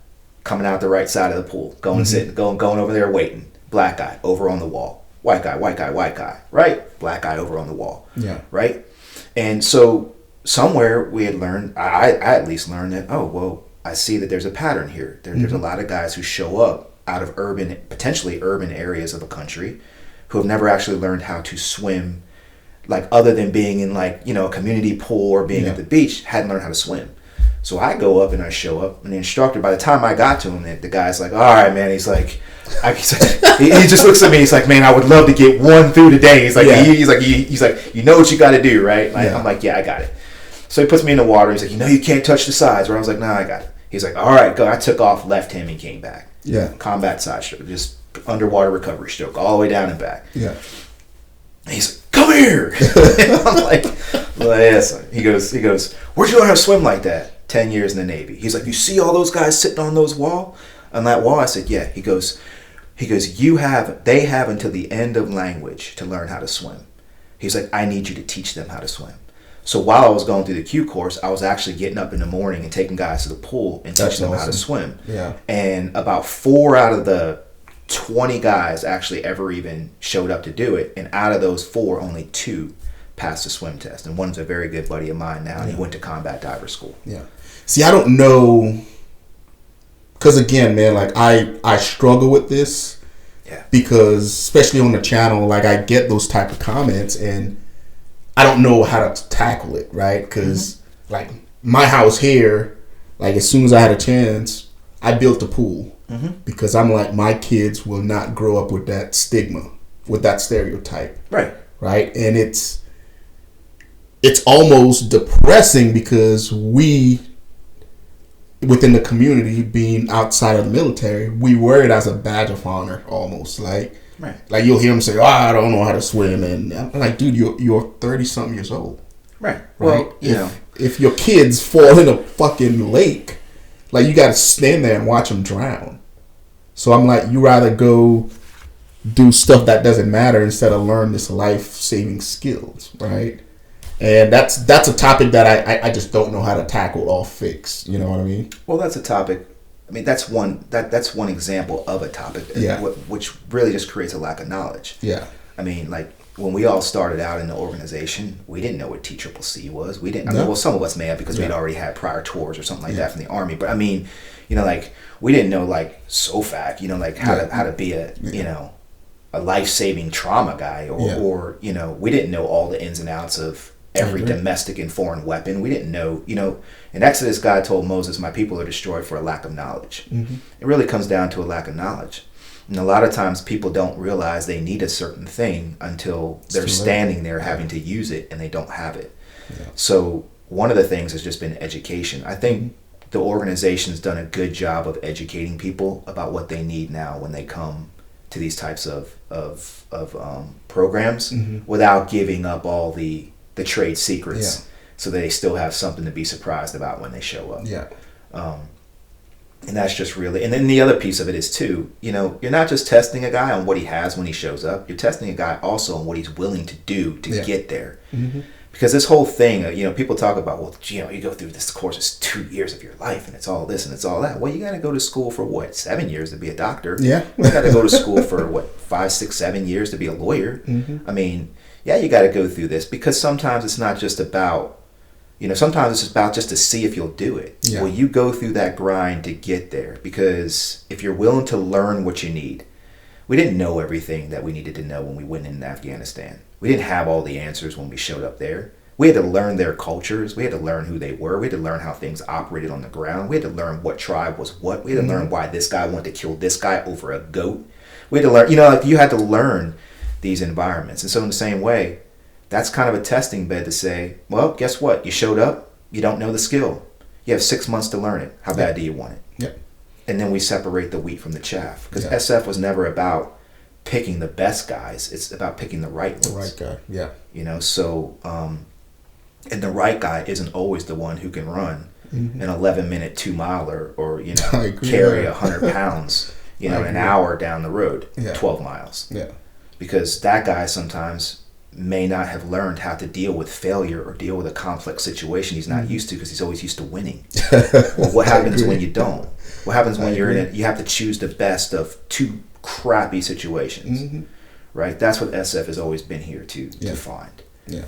coming out the right side of the pool, going sitting, going over there waiting. Black guy over on the wall. White guy, right? Black guy over on the wall. Yeah. Right? And so somewhere we had learned, I at least learned that, oh, well, I see that there's a pattern here. There's a lot of guys who show up out of potentially urban areas of a country who have never actually learned how to swim, like other than being in like, you know, a community pool or being at the beach, hadn't learned how to swim. So I go up and I show up, and the instructor, by the time I got to him, the guy's like, all right, man. He's like, he just looks at me. He's like, man, I would love to get one through today. He's like, he's like, you know what you got to do, right? Like, I'm like, yeah, I got it. So he puts me in the water. He's like, you know, you can't touch the sides. Where I was like, nah, I got it. He's like, all right, go. I took off, left him, and came back. Yeah. Combat side stroke, just underwater recovery stroke, all the way down and back. Yeah. And he's like, come here. I'm like, well, yes. He goes, where'd you learn how to swim like that? 10 years in the Navy. He's like, you see all those guys sitting on that wall? I said, yeah. He goes, they have until the end of language to learn how to swim. He's like, I need you to teach them how to swim. So while I was going through the Q course, I was actually getting up in the morning and taking guys to the pool and teaching them how to swim. Yeah. And about 4 out of the 20 guys actually ever even showed up to do it. And out of those 4, only 2 passed the swim test. And one's a very good buddy of mine now. And he went to combat diver school. Yeah. See, I don't know, because again, man, like I struggle with this. Yeah. Because especially on the channel, like I get those type of comments and I don't know how to tackle it, right? Because like my house here, like as soon as I had a chance, I built a pool because I'm like, my kids will not grow up with that stigma, with that stereotype, right? And it's almost depressing because we, within the community, being outside of the military, we wear it as a badge of honor almost, like. Right. Like you'll hear them say, "Oh, I don't know how to swim," and I'm like, "Dude, you're 30-something years old." Right. Well, if your kids fall in a fucking lake, like you got to stand there and watch them drown. So I'm like, you rather go do stuff that doesn't matter instead of learn this life-saving skills, right? And that's a topic that I just don't know how to tackle or fix. You know what I mean? Well, that's a topic. I mean, that's one example of a topic, which really just creates a lack of knowledge. Yeah. I mean, like when we all started out in the organization, we didn't know what TCCC was. We didn't. I mean, well, some of us may have because we'd already had prior tours or something like that from the Army. But I mean, you know, like we didn't know like SOFAC. You know, like how to be a a life-saving trauma guy, or you know, we didn't know all the ins and outs of every domestic and foreign weapon. We didn't know, you know, in Exodus, God told Moses, my people are destroyed for a lack of knowledge. It really comes down to a lack of knowledge. And a lot of times people don't realize they need a certain thing until they're standing there having to use it and they don't have it. Yeah. So one of the things has just been education. I think the organization's done a good job of educating people about what they need now when they come to these types of programs without giving up all the trade secrets, so they still have something to be surprised about when they show up. Yeah. And that's just really, and then the other piece of it is too, you know, you're not just testing a guy on what he has when he shows up, you're testing a guy also on what he's willing to do to get there. Because this whole thing, you know, people talk about, well, you know, you go through this course, it's 2 years of your life and it's all this and it's all that. Well, you got to go to school for what, 7 years to be a doctor? Yeah. You got to go to school for what, 5, 6, 7 years to be a lawyer? I mean, yeah, you got to go through this because sometimes it's not just about, you know, sometimes it's about just to see if you'll do it. Yeah. Well, you go through that grind to get there, because if you're willing to learn what you need, we didn't know everything that we needed to know when we went in Afghanistan. We didn't have all the answers when we showed up there. We had to learn their cultures. We had to learn who they were. We had to learn how things operated on the ground. We had to learn what tribe was what. We had to learn why this guy wanted to kill this guy over a goat. We had to learn, you know, like you had to learn these environments. And so in the same way, that's kind of a testing bed to say, well, guess what? You showed up. You don't know the skill. You have 6 months to learn it. How bad do you want it? Yep. And then we separate the wheat from the chaff. Because SF was never about picking the best guys. It's about picking the right ones. The right guy, yeah. You know, so, and the right guy isn't always the one who can run an 11-minute 2-miler, or I agree, carry yeah. 100 pounds, I an agree. hour down the road, Yeah. 12 miles. Yeah. Because that guy sometimes may not have learned how to deal with failure or deal with a complex situation he's not used to, because he's always used to winning. Well, what happens when you don't? What happens when you're in it? You have to choose the best of two crappy situations, right? That's what SF has always been here to find. Yeah.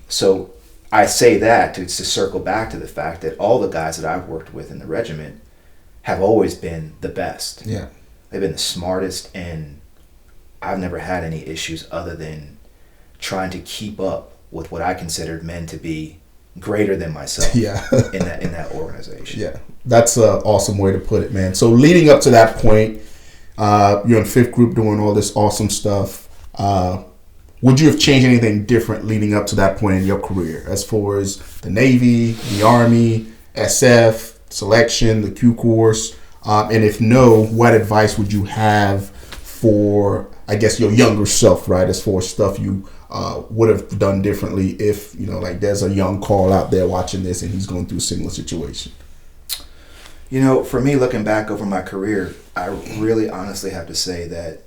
So I say that to circle back to the fact that all the guys that I've worked with in the regiment have always been the best. Yeah. They've been the smartest, and I've never had any issues other than trying to keep up with what I considered men to be greater than myself Yeah. in that organization. Yeah. That's an awesome way to put it, man. So leading up to that point, you're in 5th group doing all this awesome stuff. Would you have changed anything different leading up to that point in your career, as far as the Navy, the Army, SF, selection, the Q course? And if no, what advice would you have for, I guess, your younger self, right, as far as stuff you would have done differently if, there's a young Carl out there watching this and he's going through a similar situation? For me, looking back over my career, I really honestly have to say that,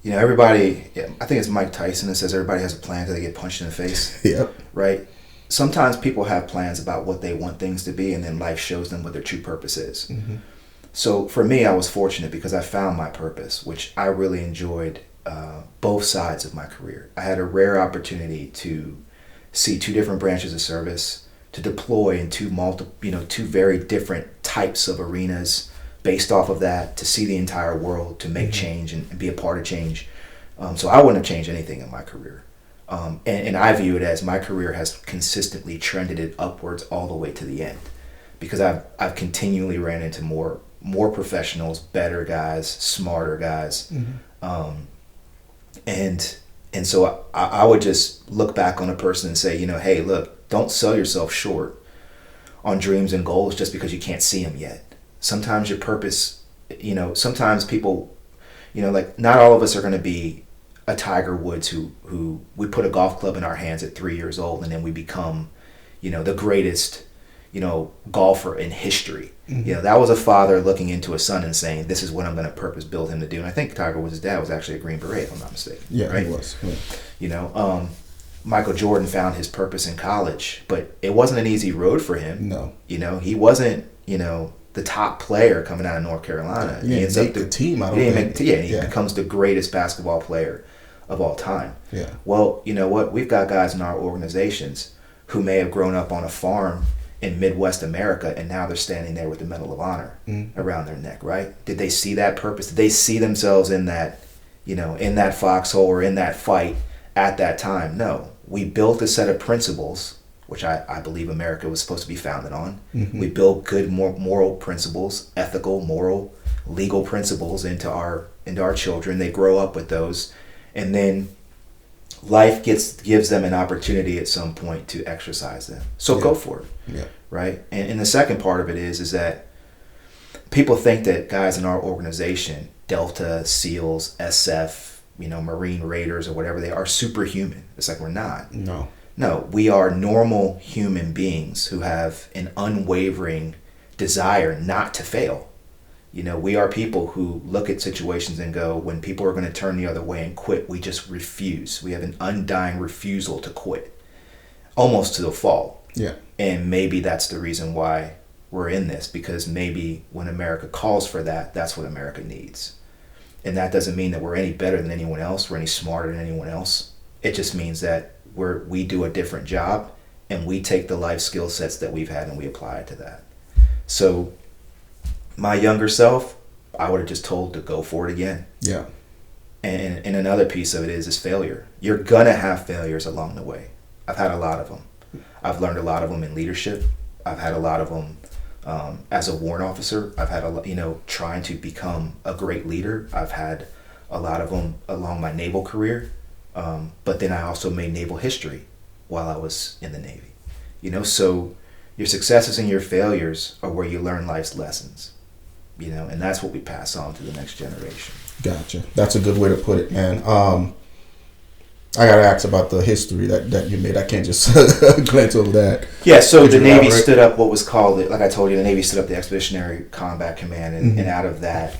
everybody, I think it's Mike Tyson that says everybody has a plan until they get punched in the face. Yep. Right? Sometimes people have plans about what they want things to be, and then life shows them what their true purpose is. Mm-hmm. So for me, I was fortunate because I found my purpose, which I really enjoyed both sides of my career. I had a rare opportunity to see 2 different branches of service, to deploy in two very different types of arenas based off of that, to see the entire world, to make change and be a part of change. So I wouldn't have changed anything in my career. And I view it as my career has consistently trended it upwards all the way to the end, because I've continually ran into more professionals, better guys, smarter guys. And so I would just look back on a person and say, hey, look, don't sell yourself short on dreams and goals just because you can't see them yet. Sometimes your purpose, sometimes people, not all of us are going to be a Tiger Woods who we put a golf club in our hands at 3 years old and then we become, the greatest, golfer in history. That was a father looking into a son and saying, this is what I'm going to purpose build him to do. And I think Tiger Woods' dad was actually a Green Beret, if I'm not mistaken. Yeah, right? he was. Yeah. Michael Jordan found his purpose in college, but it wasn't an easy road for him. No. He wasn't, the top player coming out of North Carolina. He didn't make the team. He becomes the greatest basketball player of all time. Yeah. Well, you know what? We've got guys in our organizations who may have grown up on a farm in Midwest America, and now they're standing there with the Medal of Honor around their neck, right? Did they see that purpose? Did they see themselves in that, in that foxhole or in that fight at that time? No. We built a set of principles, which I believe America was supposed to be founded on. We built good moral principles, ethical, moral, legal principles into our children. They grow up with those, and then life gives them an opportunity at some point to exercise them. So go for it. Yeah. Right? And the second part of it is that people think that guys in our organization, Delta, SEALs, SF, Marine Raiders or whatever they are superhuman. It's like we're not. No, we are normal human beings who have an unwavering desire not to fail. We are people who look at situations and go, when people are going to turn the other way and quit, we just refuse. We have an undying refusal to quit, almost to the fault. Yeah. And maybe that's the reason why we're in this, because maybe when America calls for that, that's what America needs. And that doesn't mean that we're any better than anyone else, we're any smarter than anyone else. It just means that we do a different job, and we take the life skill sets that we've had and we apply it to that. So my younger self, I would have just told to go for it again. Yeah. And another piece of it is failure. You're gonna have failures along the way. I've had a lot of them. I've learned a lot of them in leadership. I've had a lot of them as a warrant officer. I've had trying to become a great leader. I've had a lot of them along my naval career. But then I also made naval history while I was in the Navy. So your successes and your failures are where you learn life's lessons. And that's what we pass on to the next generation. Gotcha. That's a good way to put it, man. I gotta ask about the history that you made. I can't just glance over that. Yeah, so the Navy stood up what was called, like I told you, the Navy stood up the Expeditionary Combat Command, and out of that,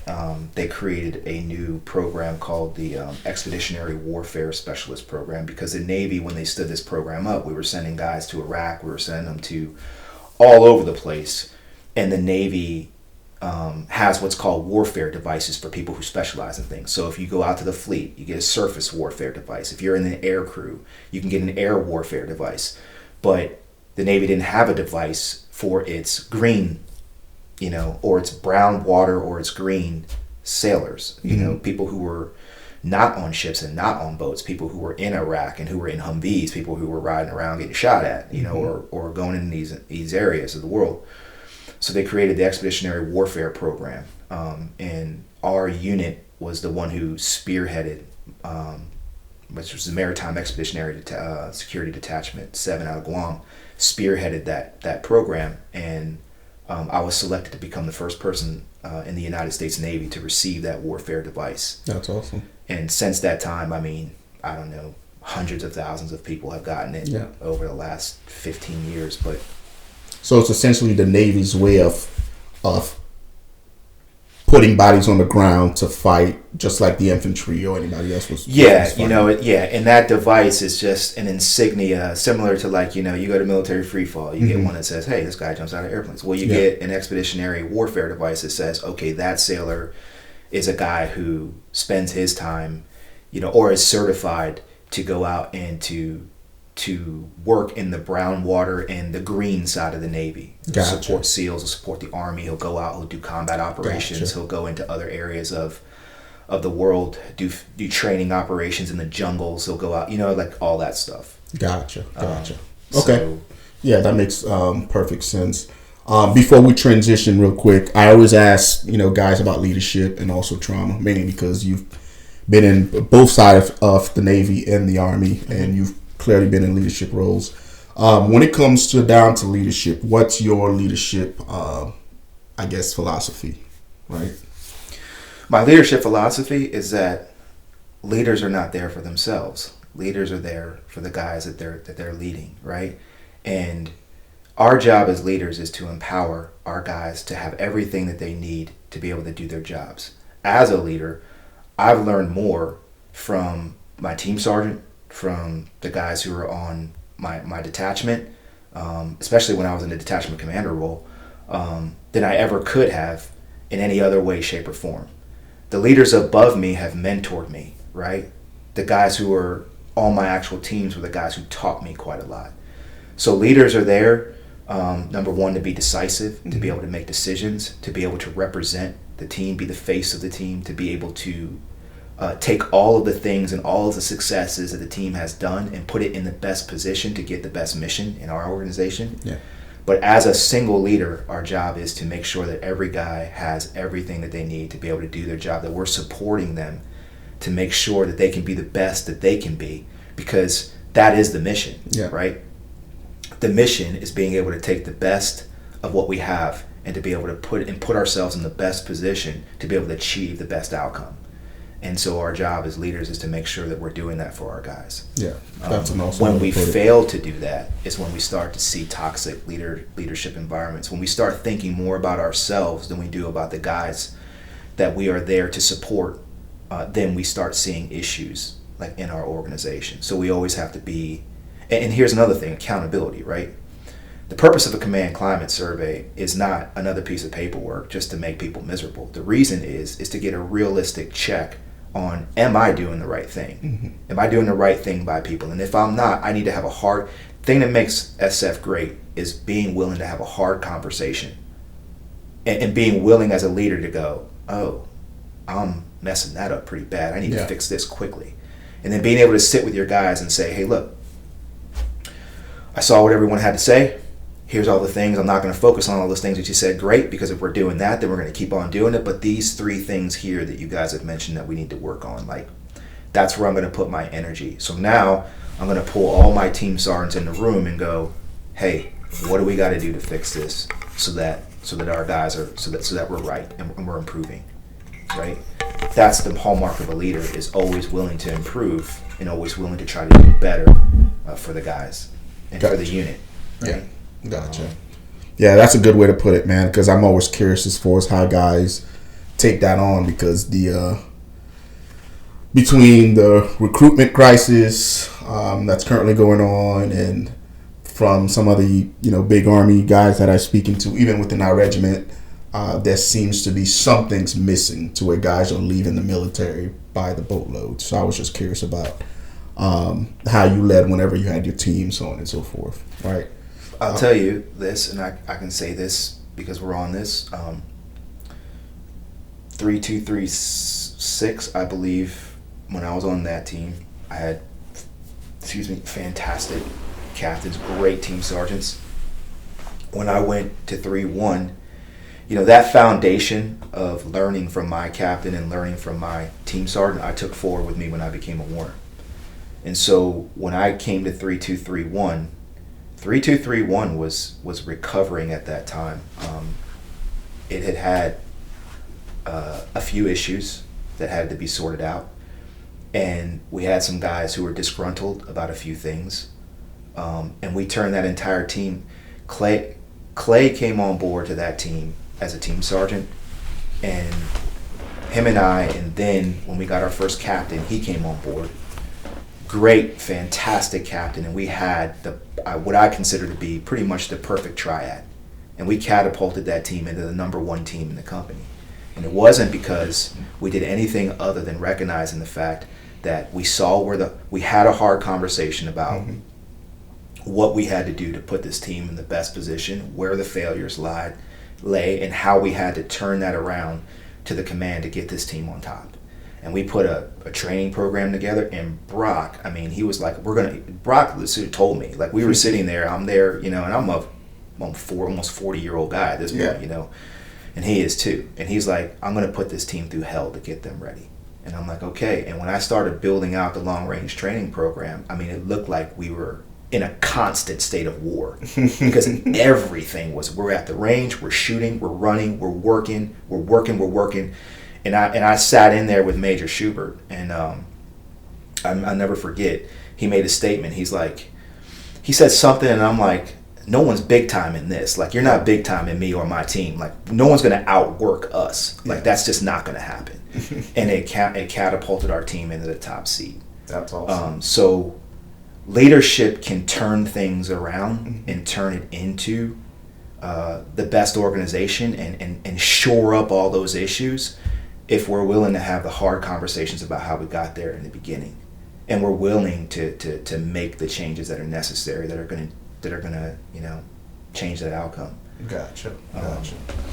they created a new program called the Expeditionary Warfare Specialist Program, because the Navy, when they stood this program up, we were sending guys to Iraq, we were sending them to all over the place, and the Navy has what's called warfare devices for people who specialize in things. So if you go out to the fleet, you get a surface warfare device. If you're in the air crew, you can get an air warfare device. But the Navy didn't have a device for its green, or its brown water or its green sailors, people who were not on ships and not on boats, people who were in Iraq and who were in Humvees, people who were riding around getting shot at, or going in these areas of the world. So they created the Expeditionary Warfare Program, and our unit was the one who spearheaded, which was the Maritime Expeditionary Security Detachment 7 out of Guam, spearheaded that program, and I was selected to become the first person in the United States Navy to receive that warfare device. That's awesome. And since that time, I don't know, hundreds of thousands of people have gotten it over the last 15 years, but... So it's essentially the Navy's way of putting bodies on the ground to fight, just like the infantry or anybody else was. Yeah, and that device is just an insignia, similar to you go to military free fall, you get one that says, "Hey, this guy jumps out of airplanes." Well, you get an expeditionary warfare device that says, "Okay, that sailor is a guy who spends his time, or is certified to go out and to work in the brown water and the green side of the Navy. Gotcha. Support SEALs, will support the Army. He'll go out, he'll do combat operations. Gotcha. He'll go into other areas of the world, do training operations in the jungles. He'll go out, all that stuff." Gotcha. Okay. So, yeah, that makes perfect sense. Before we transition real quick, I always ask, guys about leadership and also trauma, mainly because you've been in both sides of the Navy and the Army, and you've clearly been in leadership roles. When it comes down to leadership, what's your leadership, philosophy, right? My leadership philosophy is that leaders are not there for themselves. Leaders are there for the guys that they're leading, right? And our job as leaders is to empower our guys to have everything that they need to be able to do their jobs. As a leader, I've learned more from my team sergeant, from the guys who are on my detachment, especially when I was in the detachment commander role, than I ever could have in any other way, shape, or form. The leaders above me have mentored me, right? The guys who were on my actual teams were the guys who taught me quite a lot. So leaders are there, number one, to be decisive, to be able to make decisions, to be able to represent the team, be the face of the team, to be able to take all of the things and all of the successes that the team has done and put it in the best position to get the best mission in our organization. Yeah. But as a single leader, our job is to make sure that every guy has everything that they need to be able to do their job, that we're supporting them to make sure that they can be the best that they can be, because that is the mission, right? The mission is being able to take the best of what we have and to be able to put ourselves in the best position to be able to achieve the best outcome. And so our job as leaders is to make sure that we're doing that for our guys. Yeah, that's an awesome when we fail to do that is when we start to see toxic leadership environments. When we start thinking more about ourselves than we do about the guys that we are there to support, then we start seeing issues like in our organization. So we always have to be, and here's another thing, accountability, right? The purpose of a command climate survey is not another piece of paperwork just to make people miserable. The reason is to get a realistic check on, am I doing the right thing? Mm-hmm. Am I doing the right thing by people? And if I'm not, I need to have a hard thing. That makes SF great is being willing to have a hard conversation and being willing as a leader to go, oh, I'm messing that up pretty bad. I need to fix this quickly. And then being able to sit with your guys and say, hey, look, I saw what everyone had to say. Here's all the things. I'm not going to focus on all those things that you said, great, because if we're doing that, then we're going to keep on doing it. But these 3 things here that you guys have mentioned that we need to work on, like, that's where I'm going to put my energy. So now I'm going to pull all my team sergeants in the room and go, hey, what do we got to do to fix this so that our guys are, so that we're right and we're improving, right? That's the hallmark of a leader, is always willing to improve and always willing to try to do better for the guys and for the unit. Right? Yeah, gotcha. Yeah, that's a good way to put it, man, because I'm always curious as far as how guys take that on, because the between the recruitment crisis that's currently going on, and from some of the big Army guys that I'm speaking to, even within our regiment, there seems to be something's missing to where guys are leaving the military by the boatload. So I was just curious about how you led whenever you had your team, so on and so forth, right? I'll tell you this, and I can say this because we're on this. 3236, I believe, when I was on that team, I had, fantastic captains, great team sergeants. When I went to 3-1, that foundation of learning from my captain and learning from my team sergeant, I took forward with me when I became a warrant. And so when I came to 3231, 3231 was recovering at that time. It had a few issues that had to be sorted out, and we had some guys who were disgruntled about a few things, and we turned that entire team. Clay came on board to that team as a team sergeant, and him and I, and then when we got our first captain, he came on board. Great, fantastic captain, and we had what I consider to be pretty much the perfect triad, and we catapulted that team into the number one team in the company. And it wasn't because we did anything other than recognizing the fact that we saw we had a hard conversation about what we had to do to put this team in the best position, where the failures lay, and how we had to turn that around to the command to get this team on top. And we put a training program together, and Brock, he was like, Brock told me, like, we were sitting there, I'm there, and I'm almost 40-year-old guy at this point, and he is too. And he's like, I'm going to put this team through hell to get them ready. And I'm like, okay. And when I started building out the long-range training program, it looked like we were in a constant state of war, because everything we're at the range, we're shooting, we're running, we're working. And I sat in there with Major Schubert, and I'll never forget, he made a statement. He said something, and I'm like, no one's big time in this. Like, you're not big time in me or my team. Like, no one's going to outwork us. Like, that's just not going to happen. And it catapulted our team into the top seed. That's awesome. So leadership can turn things around and turn it into the best organization and shore up all those issues if we're willing to have the hard conversations about how we got there in the beginning, and we're willing to make the changes that are necessary that are going to change that outcome. Gotcha.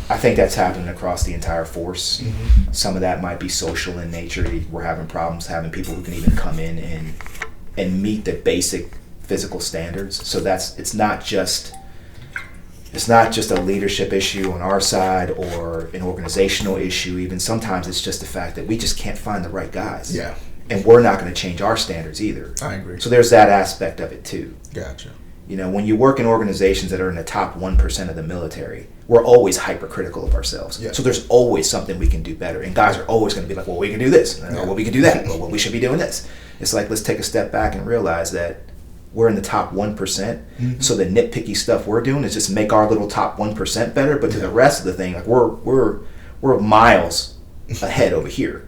I think that's happening across the entire force. Some of that might be social in nature. We're having problems having people who can even come in and meet the basic physical standards. So it's not just a leadership issue on our side or an organizational issue. Even sometimes it's just the fact that we just can't find the right guys. Yeah. And we're not going to change our standards either. I agree. So there's that aspect of it too. Gotcha. When you work in organizations that are in the top 1% of the military, we're always hypercritical of ourselves. Yeah. So there's always something we can do better. And guys are always going to be like, well, we can do this. Well, we can do that. Well, we should be doing this. It's like, let's take a step back and realize that we're in the top 1%. So the nitpicky stuff we're doing is just make our little top 1% better. But to the rest of the thing, like, we're miles ahead over here.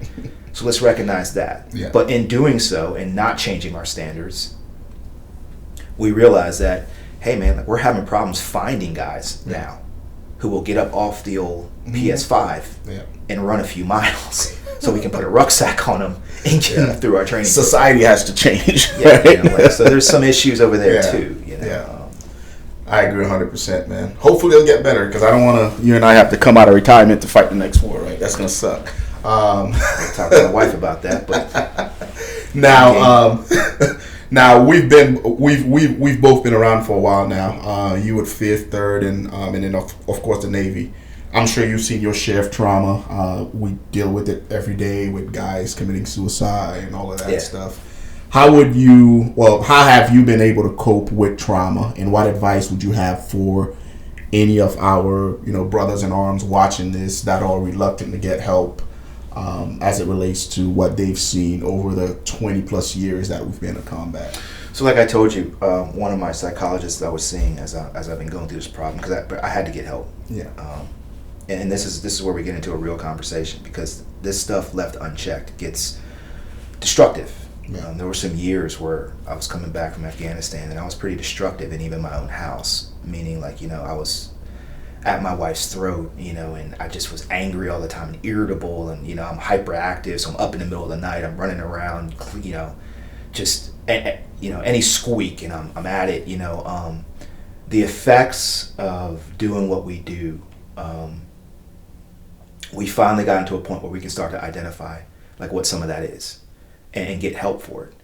So let's recognize that. Yeah. But in doing so and not changing our standards, we realize that, hey man, like, we're having problems finding guys now who will get up off the old PS5 and run a few miles so we can put a rucksack on them and get them through our training. Society has to change. So there's some issues over there too. I agree 100%, man. Hopefully it'll get better, because I don't want you and I have to come out of retirement to fight the next war, right? That's going to suck. I'll talk to my wife about that, but Now we've both been around for a while now. You with 5th, 3rd, and then of course the Navy. I'm sure you've seen your share of trauma. We deal with it every day with guys committing suicide and all of that stuff. How have you been able to cope with trauma, and what advice would you have for any of our brothers in arms watching this that are reluctant to get help as it relates to what they've seen over the 20 plus years that we've been in combat? So like I told you, one of my psychologists that I was seeing as I've been going through this problem, because I had to get help. Yeah. And this is where we get into a real conversation, because this stuff left unchecked gets destructive. Yeah. There were some years where I was coming back from Afghanistan and I was pretty destructive in even my own house, meaning like, I was at my wife's throat, and I just was angry all the time and irritable, and I'm hyperactive, so I'm up in the middle of the night, I'm running around, just any squeak and I'm at it. The effects of doing what we do, we finally got into a point where we can start to identify like what some of that is and get help for it.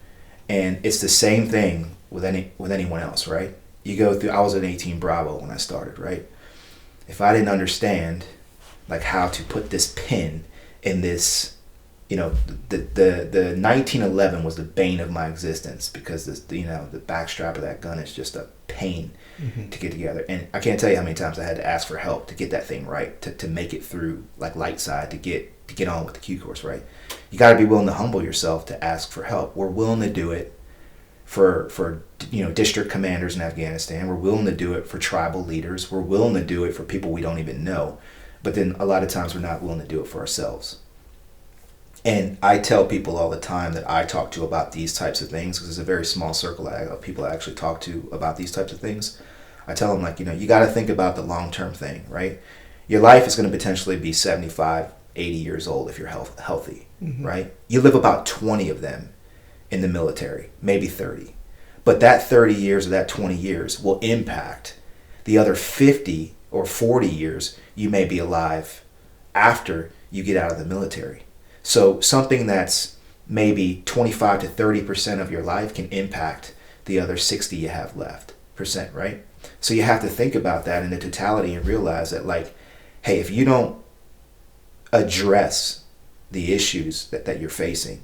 And it's the same thing with anyone else, right? You go through, I was an 18 Bravo when I started, right? If I didn't understand like how to put this pin in this, the 1911 was the bane of my existence, because the backstrap of that gun is just a pain to get together. And I can't tell you how many times I had to ask for help to get that thing right, to make it through like light side, to get on with the Q course, right? You got to be willing to humble yourself to ask for help. We're willing to do it for district commanders in Afghanistan. We're willing to do it for tribal leaders. We're willing to do it for people we don't even know. But then a lot of times we're not willing to do it for ourselves. And I tell people all the time that I talk to about these types of things, because it's a very small circle of people I actually talk to about these types of things. I tell them, like, you got to think about the long-term thing, right? Your life is going to potentially be 75, 80 years old if you're healthy, right? You live about 20 of them in the military, maybe 30. But that 30 years or that 20 years will impact the other 50 or 40 years you may be alive after you get out of the military. So something that's maybe 25 to 30% of your life can impact the other 60 you have left percent, right? So you have to think about that in the totality and realize that, like, hey, if you don't address the issues that you're facing,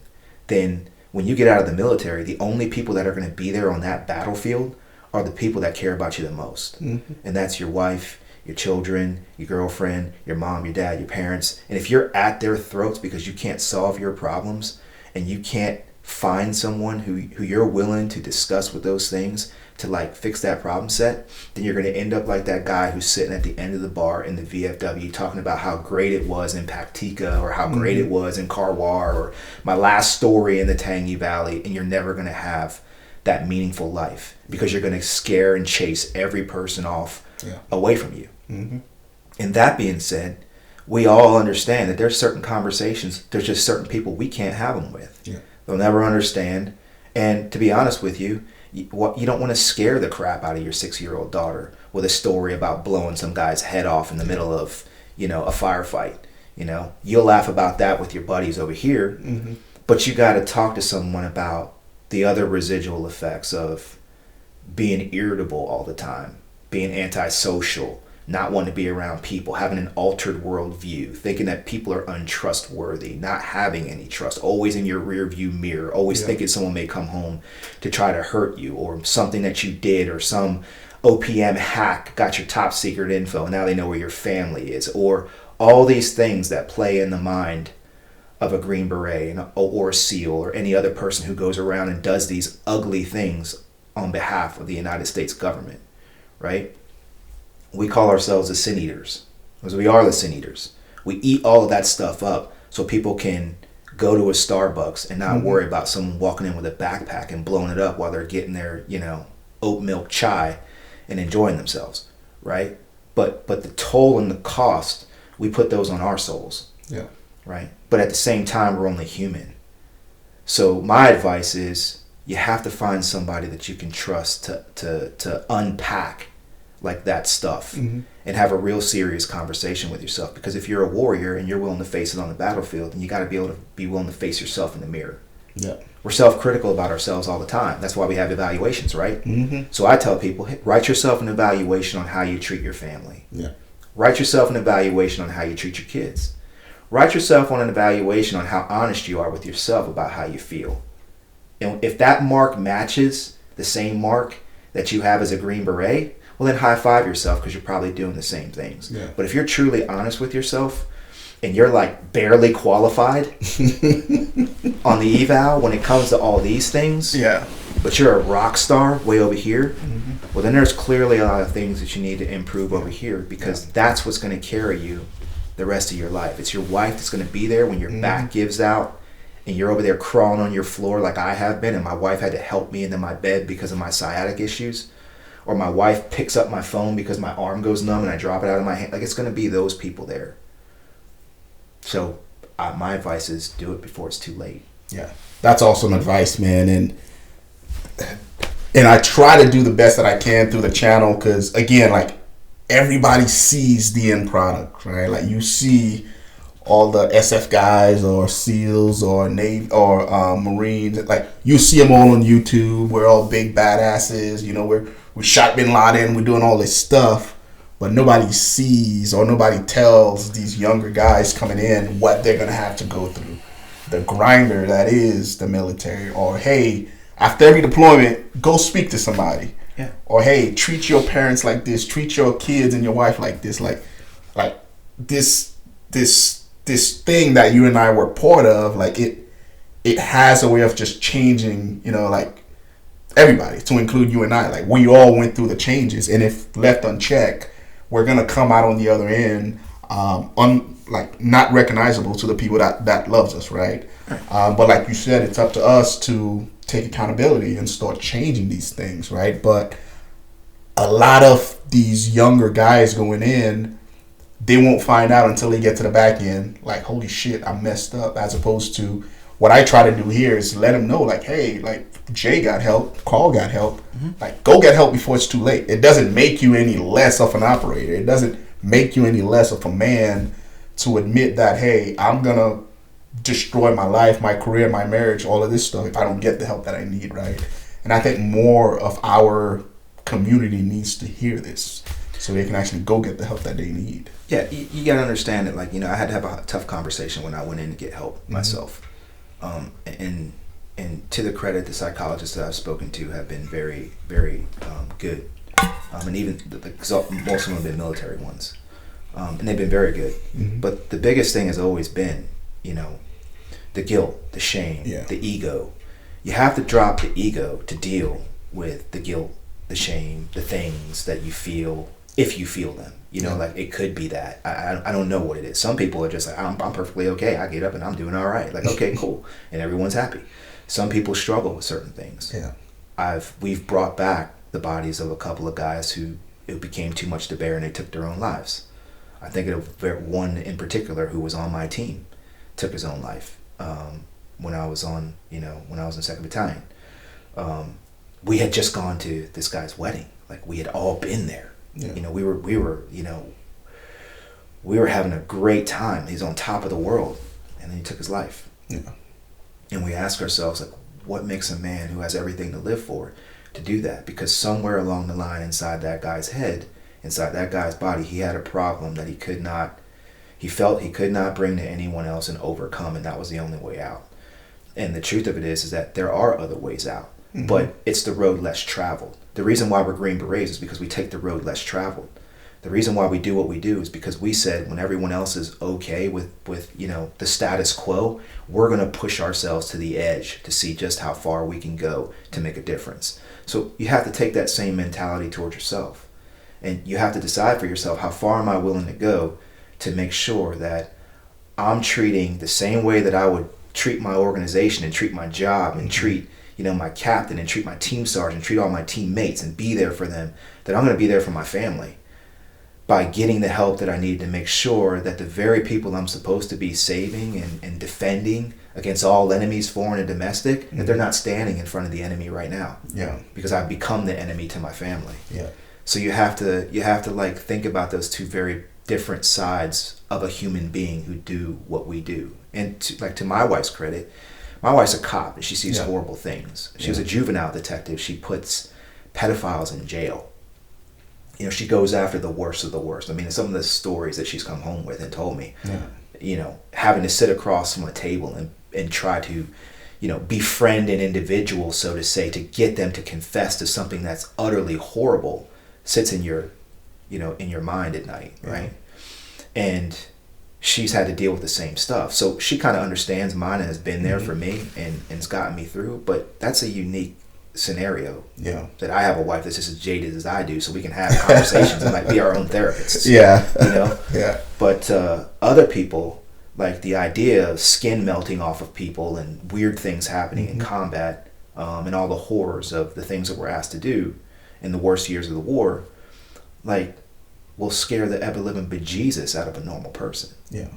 then when you get out of the military, the only people that are going to be there on that battlefield are the people that care about you the most. And that's your wife, your children, your girlfriend, your mom, your dad, your parents. And if you're at their throats because you can't solve your problems and you can't find someone who you're willing to discuss with those things to like fix that problem set, then you're going to end up like that guy who's sitting at the end of the bar in the VFW talking about how great it was in Paktika, or how great it was in Karwar, or my last story in the Tangi Valley, and you're never going to have that meaningful life because you're going to scare and chase every person off away from you. And that being said, we all understand that there's certain conversations, there's just certain people we can't have them with. They'll never understand. And to be honest with you, you don't want to scare the crap out of your 6-year-old daughter with a story about blowing some guy's head off in the middle of, a firefight. You'll laugh about that with your buddies over here, but you got to talk to someone about the other residual effects of being irritable all the time, being antisocial, not wanting to be around people, having an altered worldview, thinking that people are untrustworthy, not having any trust, always in your rear view mirror, always thinking someone may come home to try to hurt you, or something that you did, or some OPM hack got your top secret info and now they know where your family is, or all these things that play in the mind of a Green Beret or a SEAL or any other person who goes around and does these ugly things on behalf of the United States government, right? We call ourselves the sin eaters, because we are the sin eaters. We eat all of that stuff up so people can go to a Starbucks and not worry about someone walking in with a backpack and blowing it up while they're getting their, oat milk chai and enjoying themselves, right? But the toll and the cost, we put those on our souls, right? But at the same time, we're only human. So my advice is you have to find somebody that you can trust to unpack like that stuff and have a real serious conversation with yourself. Because if you're a warrior and you're willing to face it on the battlefield, then you got to be able to be willing to face yourself in the mirror. We're self-critical about ourselves all the time. That's why we have evaluations, right? So I tell people, write yourself an evaluation on how you treat your family. Write yourself an evaluation on how you treat your kids. Write yourself on an evaluation on how honest you are with yourself about how you feel. And if that mark matches the same mark that you have as a Green Beret, well, then high five yourself, because you're probably doing the same things. But if you're truly honest with yourself, and you're like barely qualified on the eval when it comes to all these things, but you're a rock star way over here, well, then there's clearly a lot of things that you need to improve over here, because that's what's going to carry you the rest of your life. It's your wife that's going to be there when your back gives out and you're over there crawling on your floor like I have been, and my wife had to help me into my bed because of my sciatic issues, or my wife picks up my phone because my arm goes numb and I drop it out of my hand. Like, it's going to be those people there. So my advice is do it before it's too late. Yeah, that's awesome advice, man. And I try to do the best that I can through the channel, because again, like, everybody sees the end product, right? Like, you see all the SF guys or SEALs or Navy or Marines, like, you see them all on YouTube. We're all big badasses, you know, we shot Bin Laden, we're doing all this stuff. But nobody sees or nobody tells these younger guys coming in what they're going to have to go through. The grinder that is the military. Or, hey, after every deployment, go speak to somebody. Yeah. Or, hey, treat your parents like this. Treat your kids and your wife like this. Like this thing that you and I were part of, like, it has a way of just changing, you know, like, everybody, to include you and I. Like, we all went through the changes. And if left unchecked, we're going to come out on the other end not recognizable to the people that loves us, right? But like you said, it's up to us to take accountability and start changing these things, right? But a lot of these younger guys going in, they won't find out until they get to the back end, like, holy shit, I messed up, as opposed to what I try to do here is let them know, like, hey, like, Jay got help, Carl got help. Like, go get help before it's too late. It doesn't make you any less of an operator. It doesn't make you any less of a man to admit that, hey, I'm going to destroy my life, my career, my marriage, all of this stuff if I don't get the help that I need, right? And I think more of our community needs to hear this so they can actually go get the help that they need. Yeah, you got to understand that, like, you know, I had to have a tough conversation when I went in to get help myself. And to the credit, the psychologists that I've spoken to have been very, very good. And even most of them have been military ones. And they've been very good. But the biggest thing has always been, you know, the guilt, the shame, the ego. You have to drop the ego to deal with the guilt, the shame, the things that you feel, if you feel them. You know, like, it could be that. I don't know what it is. Some people are just like, I'm perfectly okay. I get up and I'm doing all right. Like, okay, cool. And everyone's happy. Some people struggle with certain things. We've brought back the bodies of a couple of guys who it became too much to bear and they took their own lives. I think of one in particular who was on my team, took his own life when I was in 2nd Battalion. We had just gone to this guy's wedding. Like, we had all been there. You know, we were having a great time. He's on top of the world, and then he took his life. And we ask ourselves, like, what makes a man who has everything to live for to do that? Because somewhere along the line, inside that guy's head, inside that guy's body, he had a problem that he felt he could not bring to anyone else and overcome, and that was the only way out. And the truth of it is that there are other ways out, but it's the road less traveled. The reason why we're Green Berets is because we take the road less traveled. The reason why we do what we do is because we said when everyone else is okay with you know, the status quo, we're going to push ourselves to the edge to see just how far we can go to make a difference. So you have to take that same mentality towards yourself. And you have to decide for yourself, how far am I willing to go to make sure that I'm treating the same way that I would treat my organization and treat my job and treat, you know, my captain and treat my team sergeant, treat all my teammates and be there for them, that I'm going to be there for my family by getting the help that I need to make sure that the very people I'm supposed to be saving and defending against all enemies, foreign and domestic, that they're not standing in front of the enemy right now. Because I've become the enemy to my family. So you have to like think about those two very different sides of a human being who do what we do. And to my wife's credit, my wife's a cop and she sees horrible things. She was a juvenile detective. She puts pedophiles in jail. You know, she goes after the worst of the worst. I mean, some of the stories that she's come home with and told me, you know, having to sit across from a table and try to, you know, befriend an individual, so to say, to get them to confess to something that's utterly horrible sits in your, you know, in your mind at night, right? And she's had to deal with the same stuff. So she kind of understands mine and has been there for me and it's gotten me through. But that's a unique scenario. Yeah. That I have a wife that's just as jaded as I do, so we can have conversations and like be our own therapists. Yeah. You know? Yeah. But other people, like the idea of skin melting off of people and weird things happening in combat, and all the horrors of the things that we're asked to do in the worst years of the war, like, will scare the ever-living bejesus out of a normal person. Yeah.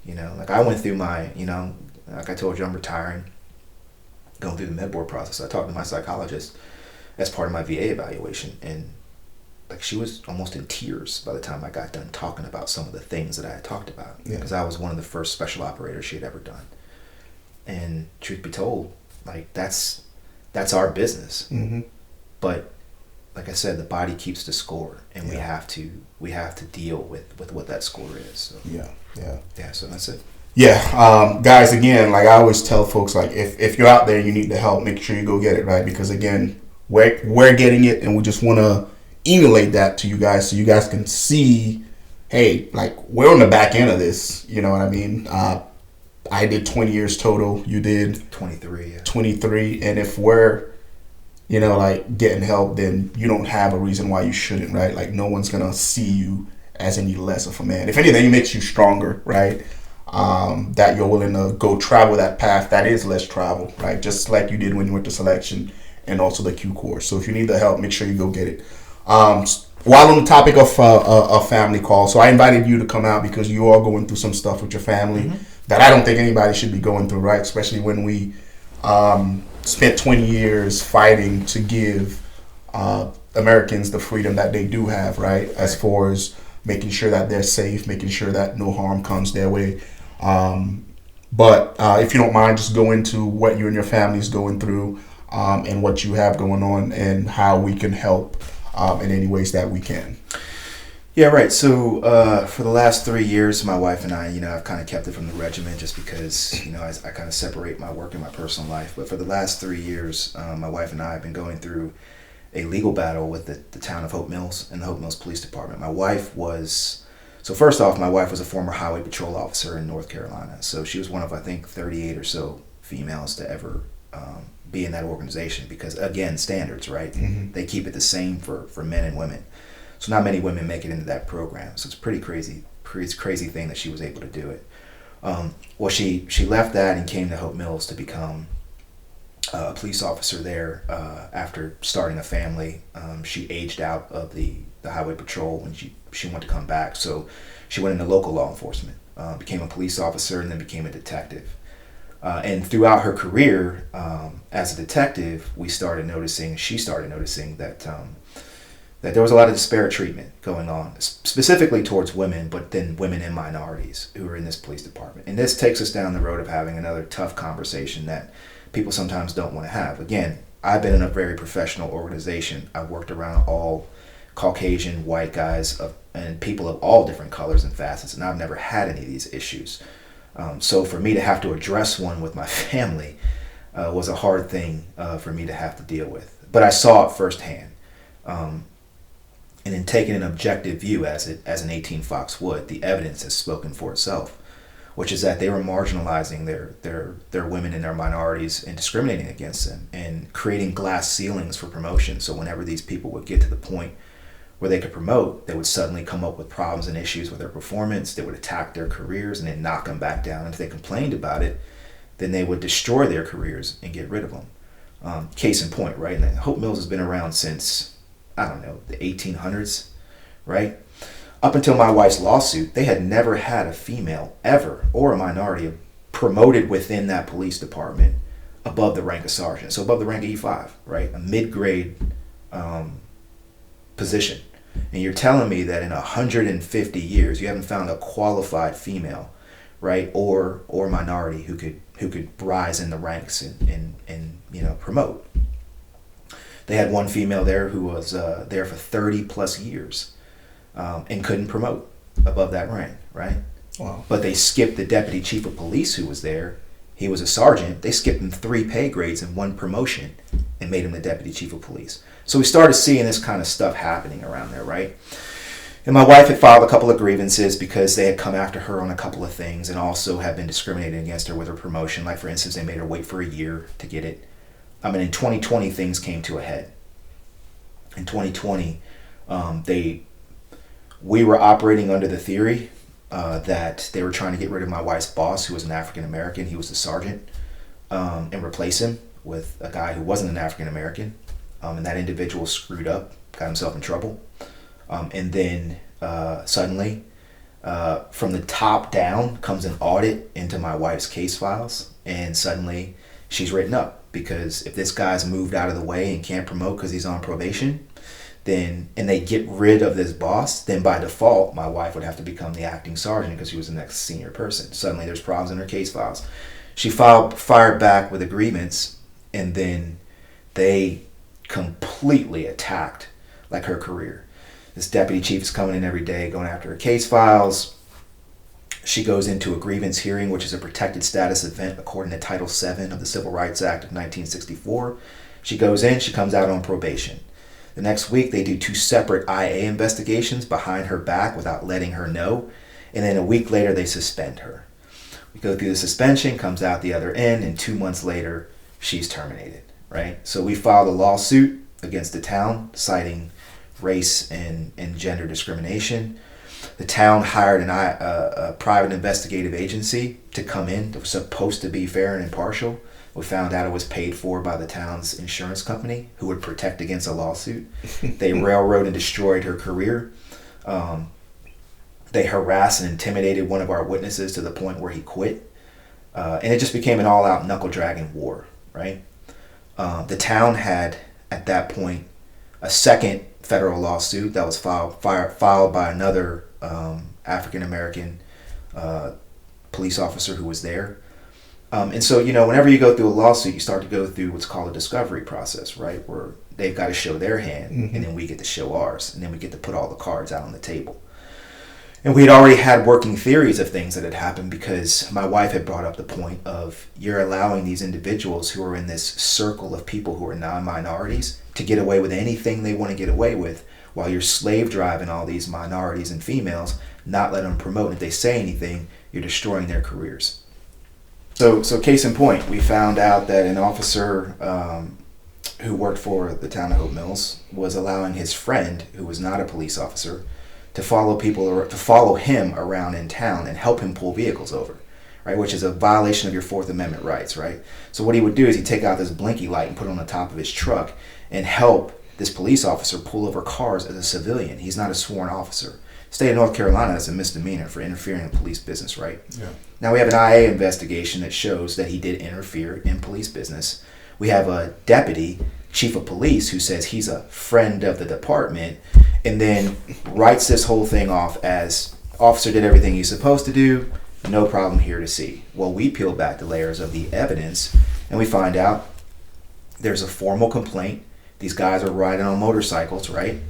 You know, like I went through my, you know, like I told you, I'm retiring, going through the med board process. I talked to my psychologist as part of my VA evaluation, and like she was almost in tears by the time I got done talking about some of the things that I had talked about, because I was one of the first special operators she had ever done. And truth be told, like that's our business. But like I said, the body keeps the score, and we have to deal with what that score is. So. Yeah. So that's it. Yeah, guys. Again, like I always tell folks, like if you're out there, and you need the help, make sure you go get it, right? Because again, we're getting it, and we just want to emulate that to you guys, so you guys can see, hey, like we're on the back end of this. You know what I mean? I did 20 years total. You did 23. Yeah. 23, and if we're like getting help, then you don't have a reason why you shouldn't, right? Like no one's gonna see you as any less of a man. If anything, it makes you stronger, right? That you're willing to go travel that path that is less travel, right? Just like you did when you went to selection and also the Q course. So if you need the help, make sure you go get it. While on the topic of a family call, so I invited you to come out because you are going through some stuff with your family that I don't think anybody should be going through, right? Especially when we spent 20 years fighting to give Americans the freedom that they do have, right? As far as making sure that they're safe, making sure that no harm comes their way. But if you don't mind, just go into what you and your family is going through, and what you have going on, and how we can help in any ways that we can. Yeah, right. So for the last 3 years, my wife and I, I've kind of kept it from the regiment just because, I kind of separate my work and my personal life. But for the last 3 years, my wife and I have been going through a legal battle with the town of Hope Mills and the Hope Mills Police Department. So first off, my wife was a former highway patrol officer in North Carolina. So she was one of, I think, 38 or so females to ever be in that organization because, again, standards, right? They keep it the same for men and women. So not many women make it into that program. So it's pretty crazy thing that she was able to do it. Well, she left that and came to Hope Mills to become a police officer there after starting a family. She aged out of the highway patrol when she wanted to come back. So she went into local law enforcement, became a police officer, and then became a detective. And throughout her career as a detective, she started noticing that there was a lot of disparate treatment going on, specifically towards women, but then women and minorities who were in this police department. And this takes us down the road of having another tough conversation that people sometimes don't want to have. Again, I've been in a very professional organization. I've worked around all Caucasian, white guys, and people of all different colors and facets, and I've never had any of these issues. So for me to have to address one with my family was a hard thing for me to have to deal with. But I saw it firsthand. And in taking an objective view as an 18 Fox would, the evidence has spoken for itself, which is that they were marginalizing their women and their minorities and discriminating against them and creating glass ceilings for promotion. So whenever these people would get to the point where they could promote, they would suddenly come up with problems and issues with their performance. They would attack their careers and then knock them back down. And if they complained about it, then they would destroy their careers and get rid of them. Case in point, right? And Hope Mills has been around since, I don't know, the 1800s, right? Up until my wife's lawsuit, they had never had a female ever, or a minority, promoted within that police department above the rank of sergeant. So above the rank of E5, right? A mid-grade position. And you're telling me that in 150 years, you haven't found a qualified female, right? Or minority who could rise in the ranks and promote. They had one female there who was there for 30 plus years and couldn't promote above that rank, right? Wow. But they skipped the deputy chief of police who was there. He was a sergeant. They skipped him 3 pay grades and 1 promotion and made him the deputy chief of police. So we started seeing this kind of stuff happening around there, right? And my wife had filed a couple of grievances because they had come after her on a couple of things and also had been discriminating against her with her promotion. Like, for instance, they made her wait for a year to get it. I mean, in 2020, things came to a head. In 2020, we were operating under the theory that they were trying to get rid of my wife's boss, who was an African American. He was the sergeant, and replace him with a guy who wasn't an African American. And that individual screwed up, got himself in trouble. And then suddenly, from the top down, comes an audit into my wife's case files. And suddenly, she's written up. Because if this guy's moved out of the way and can't promote because he's on probation, then and they get rid of this boss, then by default, my wife would have to become the acting sergeant because she was the next senior person. Suddenly, there's problems in her case files. She fired back with a grievance, and then they completely attacked like her career. This deputy chief is coming in every day, going after her case files. She goes into a grievance hearing, which is a protected status event according to Title VII of the Civil Rights Act of 1964. She goes in, she comes out on probation. The next week, they do 2 separate IA investigations behind her back without letting her know. And then a week later, they suspend her. We go through the suspension, comes out the other end, and 2 months later, she's terminated, right? So we filed a lawsuit against the town, citing race and gender discrimination. The town hired a private investigative agency to come in that was supposed to be fair and impartial. We found out it was paid for by the town's insurance company, who would protect against a lawsuit. They railroaded and destroyed her career. They harassed and intimidated one of our witnesses to the point where he quit. And it just became an all-out knuckle-dragging war, right? The town had, at that point, a second federal lawsuit that was filed by another African-American police officer who was there. And so, whenever you go through a lawsuit, you start to go through what's called a discovery process, right? Where they've got to show their hand, and then we get to show ours, and then we get to put all the cards out on the table. And we had already had working theories of things that had happened because my wife had brought up the point of you're allowing these individuals who are in this circle of people who are non-minorities to get away with anything they want to get away with while you're slave driving all these minorities and females, not letting them promote. And if they say anything, you're destroying their careers. So case in point, we found out that an officer who worked for the town of Hope Mills was allowing his friend, who was not a police officer, to follow him around in town and help him pull vehicles over, right? Which is a violation of your Fourth Amendment rights, right? So what he would do is he'd take out this blinky light and put it on the top of his truck and help this police officer pull over cars as a civilian. He's not a sworn officer. State of North Carolina, that's a misdemeanor for interfering in police business, right? Yeah. Now we have an IA investigation that shows that he did interfere in police business. We have a deputy chief of police who says he's a friend of the department and then writes this whole thing off as officer did everything he's supposed to do, no problem here to see. Well, we peel back the layers of the evidence and we find out there's a formal complaint. These guys are riding on motorcycles, right?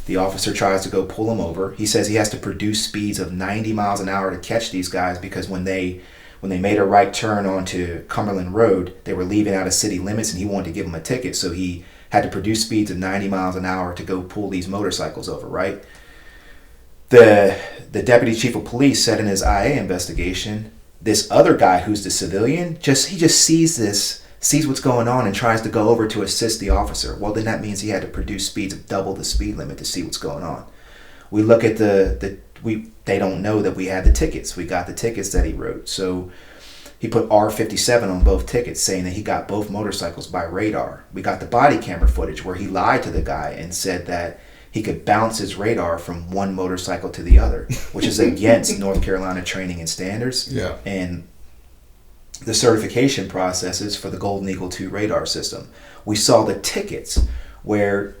The officer tries to go pull them over. He says he has to produce speeds of 90 miles an hour to catch these guys because when they made a right turn onto Cumberland Road, they were leaving out of city limits and he wanted to give them a ticket. So he had to produce speeds of 90 miles an hour to go pull these motorcycles over, right? The deputy chief of police said in his IA investigation, this other guy who's the civilian, he just sees what's going on and tries to go over to assist the officer. Well, then that means he had to produce speeds of double the speed limit to see what's going on. We look at they don't know that we had the tickets. We got the tickets that he wrote. So he put R57 on both tickets, saying that he got both motorcycles by radar. We got the body camera footage where he lied to the guy and said that he could bounce his radar from one motorcycle to the other, which is against North Carolina training and standards. Yeah. And the certification processes for the Golden Eagle 2 radar system. We saw the tickets where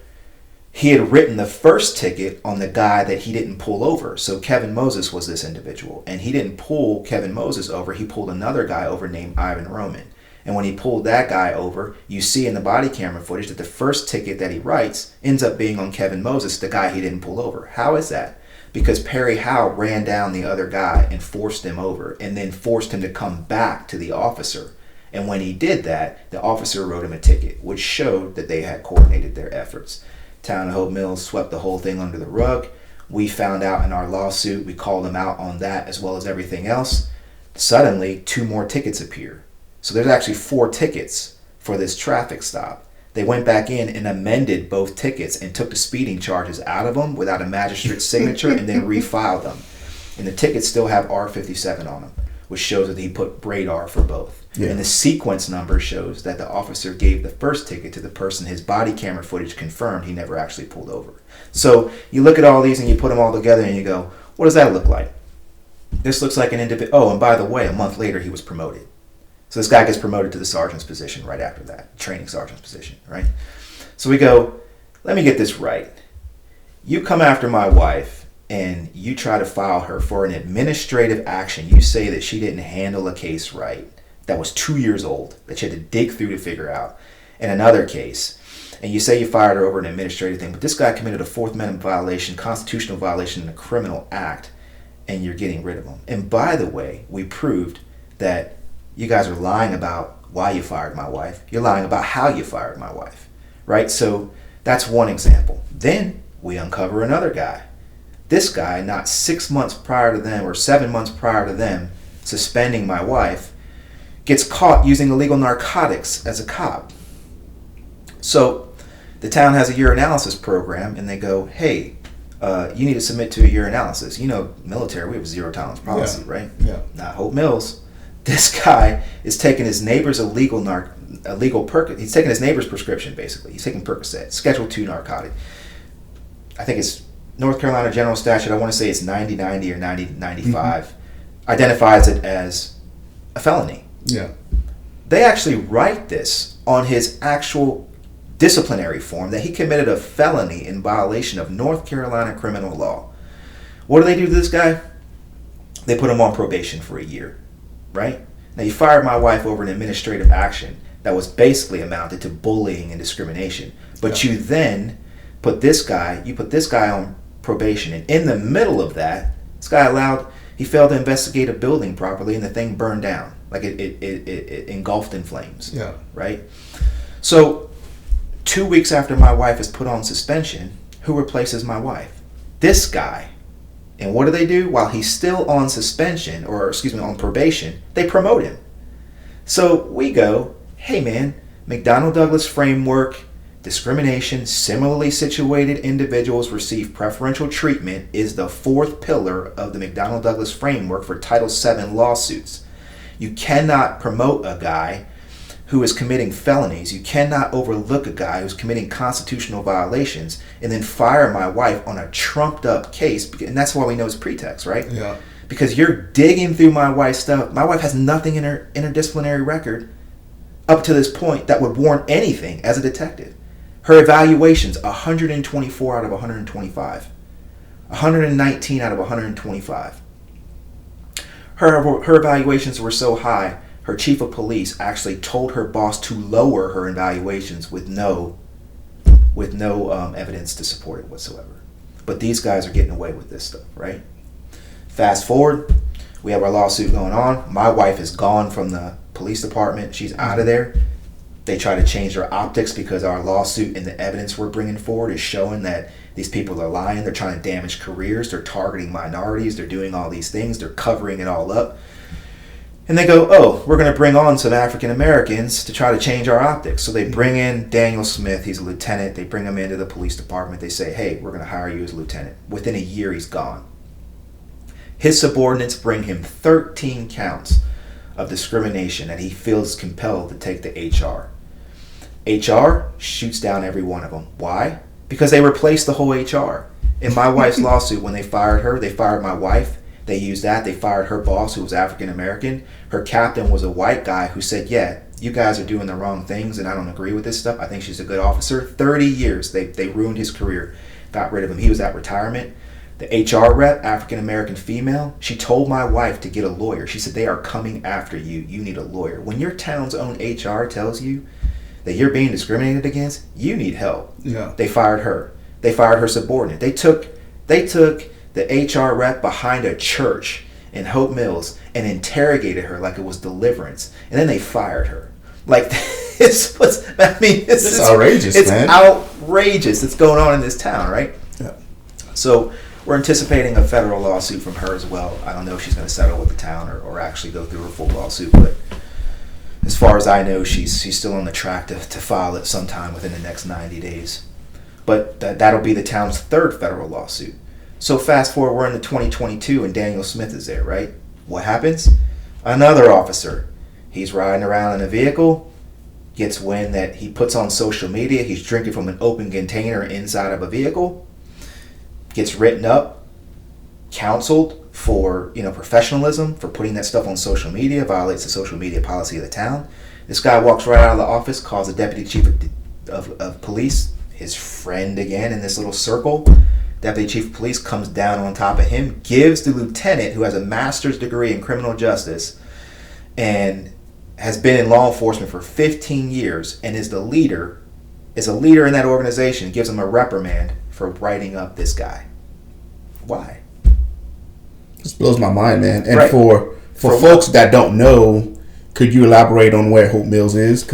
he had written the first ticket on the guy that he didn't pull over. So Kevin Moses was this individual, and he didn't pull Kevin Moses over. He pulled another guy over named Ivan Roman. And when he pulled that guy over, you see in the body camera footage that the first ticket that he writes ends up being on Kevin Moses, the guy he didn't pull over. How is that? Because Perry Howe ran down the other guy and forced him over and then forced him to come back to the officer. And when he did that, the officer wrote him a ticket, which showed that they had coordinated their efforts. Town of Hope Mills swept the whole thing under the rug. We found out in our lawsuit, we called them out on that as well as everything else. Suddenly, 2 more tickets appear. So there's actually 4 tickets for this traffic stop. They went back in and amended both tickets and took the speeding charges out of them without a magistrate's signature and then refiled them. And the tickets still have R57 on them, which shows that he put radar for both. Yeah. And the sequence number shows that the officer gave the first ticket to the person his body camera footage confirmed he never actually pulled over. So you look at all these and you put them all together and you go, what does that look like? This looks like an individual. Oh, and by the way, a month later he was promoted. So this guy gets promoted to the sergeant's position right after that, training sergeant's position, right? So we go, let me get this right. You come after my wife and you try to file her for an administrative action. You say that she didn't handle a case right, that was 2 years old, that you had to dig through to figure out. In another case, and you say you fired her over an administrative thing, but this guy committed a Fourth Amendment violation, constitutional violation, and a criminal act, and you're getting rid of him. And by the way, we proved that you guys are lying about why you fired my wife. You're lying about how you fired my wife, right? So that's one example. Then we uncover another guy. This guy, not 6 months prior to them or 7 months prior to them suspending my wife, gets caught using illegal narcotics as a cop. So the town has a urinalysis program, and they go, hey, you need to submit to a urinalysis. You know, military, we have a zero tolerance policy, right? Yeah. Not Hope Mills. This guy is taking his neighbor's he's taking his neighbor's prescription, basically. He's taking Percocet, Schedule 2 narcotic. I think it's North Carolina General Statute, I want to say it's 9090 or 9095, identifies it as a felony. Yeah. They actually write this on his actual disciplinary form that he committed a felony in violation of North Carolina criminal law. What do they do to this guy? They put him on probation for a year, right? Now, you fired my wife over an administrative action that was basically amounted to bullying and discrimination. But you then put this guy on probation, and in the middle of that, this guy he failed to investigate a building properly, and the thing burned down. Like it engulfed in flames. Yeah. Right? So 2 weeks after my wife is put on suspension, who replaces my wife? This guy. And what do? While he's still on suspension, on probation, they promote him. So we go, hey man, McDonnell-Douglas framework, discrimination, similarly situated individuals receive preferential treatment is the 4th pillar of the McDonnell-Douglas framework for Title VII lawsuits. You cannot promote a guy who is committing felonies. You cannot overlook a guy who's committing constitutional violations and then fire my wife on a trumped up case. And that's why we know it's pretext, right? Yeah. Because you're digging through my wife's stuff. My wife has nothing in her interdisciplinary record up to this point that would warrant anything as a detective. Her evaluations, 124 out of 125. 119 out of 125. Her evaluations were so high, her chief of police actually told her boss to lower her evaluations with no evidence to support it whatsoever. But these guys are getting away with this stuff, right? Fast forward, we have our lawsuit going on. My wife is gone from the police department. She's out of there. They try to change their optics because our lawsuit and the evidence we're bringing forward is showing that these people are lying. They're trying to damage careers. They're targeting minorities. They're doing all these things. They're covering it all up. And they go, oh, we're going to bring on some African Americans to try to change our optics. So they bring in Daniel Smith. He's a lieutenant. They bring him into the police department. They say, hey, we're going to hire you as a lieutenant. Within a year, he's gone. His subordinates bring him 13 counts of discrimination that he feels compelled to take to HR. HR shoots down every one of them. Why? Because they replaced the whole HR. In my wife's lawsuit, when they fired her, they fired my wife. They used that. They fired her boss, who was African American. Her captain was a white guy who said, yeah, you guys are doing the wrong things, and I don't agree with this stuff. I think she's a good officer. 30 years. They ruined his career. Got rid of him. He was at retirement. The HR rep, African American female, she told my wife to get a lawyer. She said, they are coming after you. You need a lawyer. When your town's own HR tells you that you're being discriminated against, you need help. Yeah. They fired her. They fired her subordinate. They took the HR rep behind a church in Hope Mills and interrogated her like it was Deliverance. And then they fired her. Like, it's outrageous, man. It's outrageous. It's going on in this town, right? Yeah. So we're anticipating a federal lawsuit from her as well. I don't know if she's going to settle with the town or actually go through a full lawsuit, but as far as I know, she's still on the track to file it sometime within the next 90 days. But that'll be the town's third federal lawsuit. So fast forward, we're in the 2022 and Daniel Smith is there, right? What happens? Another officer. He's riding around in a vehicle, gets wind that he puts on social media, he's drinking from an open container inside of a vehicle, gets written up, counseled for professionalism, for putting that stuff on social media, violates the social media policy of the town. This guy walks right out of the office, calls the deputy chief of police, his friend again in this little circle. Deputy chief of police comes down on top of him, gives the lieutenant, who has a master's degree in criminal justice and has been in law enforcement for 15 years and is a leader in that organization, gives him a reprimand for writing up this guy. Why? This blows my mind, man. And right. for folks that don't know, could you elaborate on where Hope Mills is?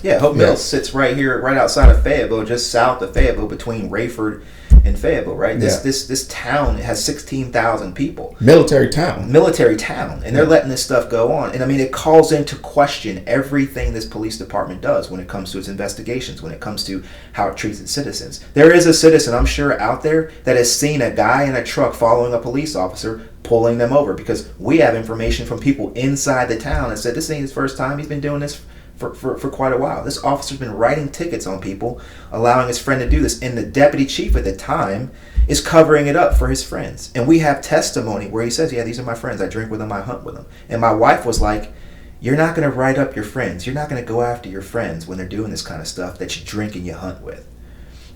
Hope Mills sits right here, right outside of Fayetteville, just south of Fayetteville, between Rayford and Fayetteville, right? This town has 16,000 people. Military town. And they're letting this stuff go on. And I mean, it calls into question everything this police department does when it comes to its investigations, when it comes to how it treats its citizens. There is a citizen, I'm sure, out there that has seen a guy in a truck following a police officer, pulling them over, because we have information from people inside the town that said this ain't his first time. He's been doing this for quite a while. This officer's been writing tickets on people, allowing his friend to do this, and the deputy chief at the time is covering it up for his friends. And we have testimony where he says, yeah, these are my friends. I drink with them, I hunt with them. And my wife was like, you're not going to write up your friends. You're not going to go after your friends when they're doing this kind of stuff that you drink and you hunt with.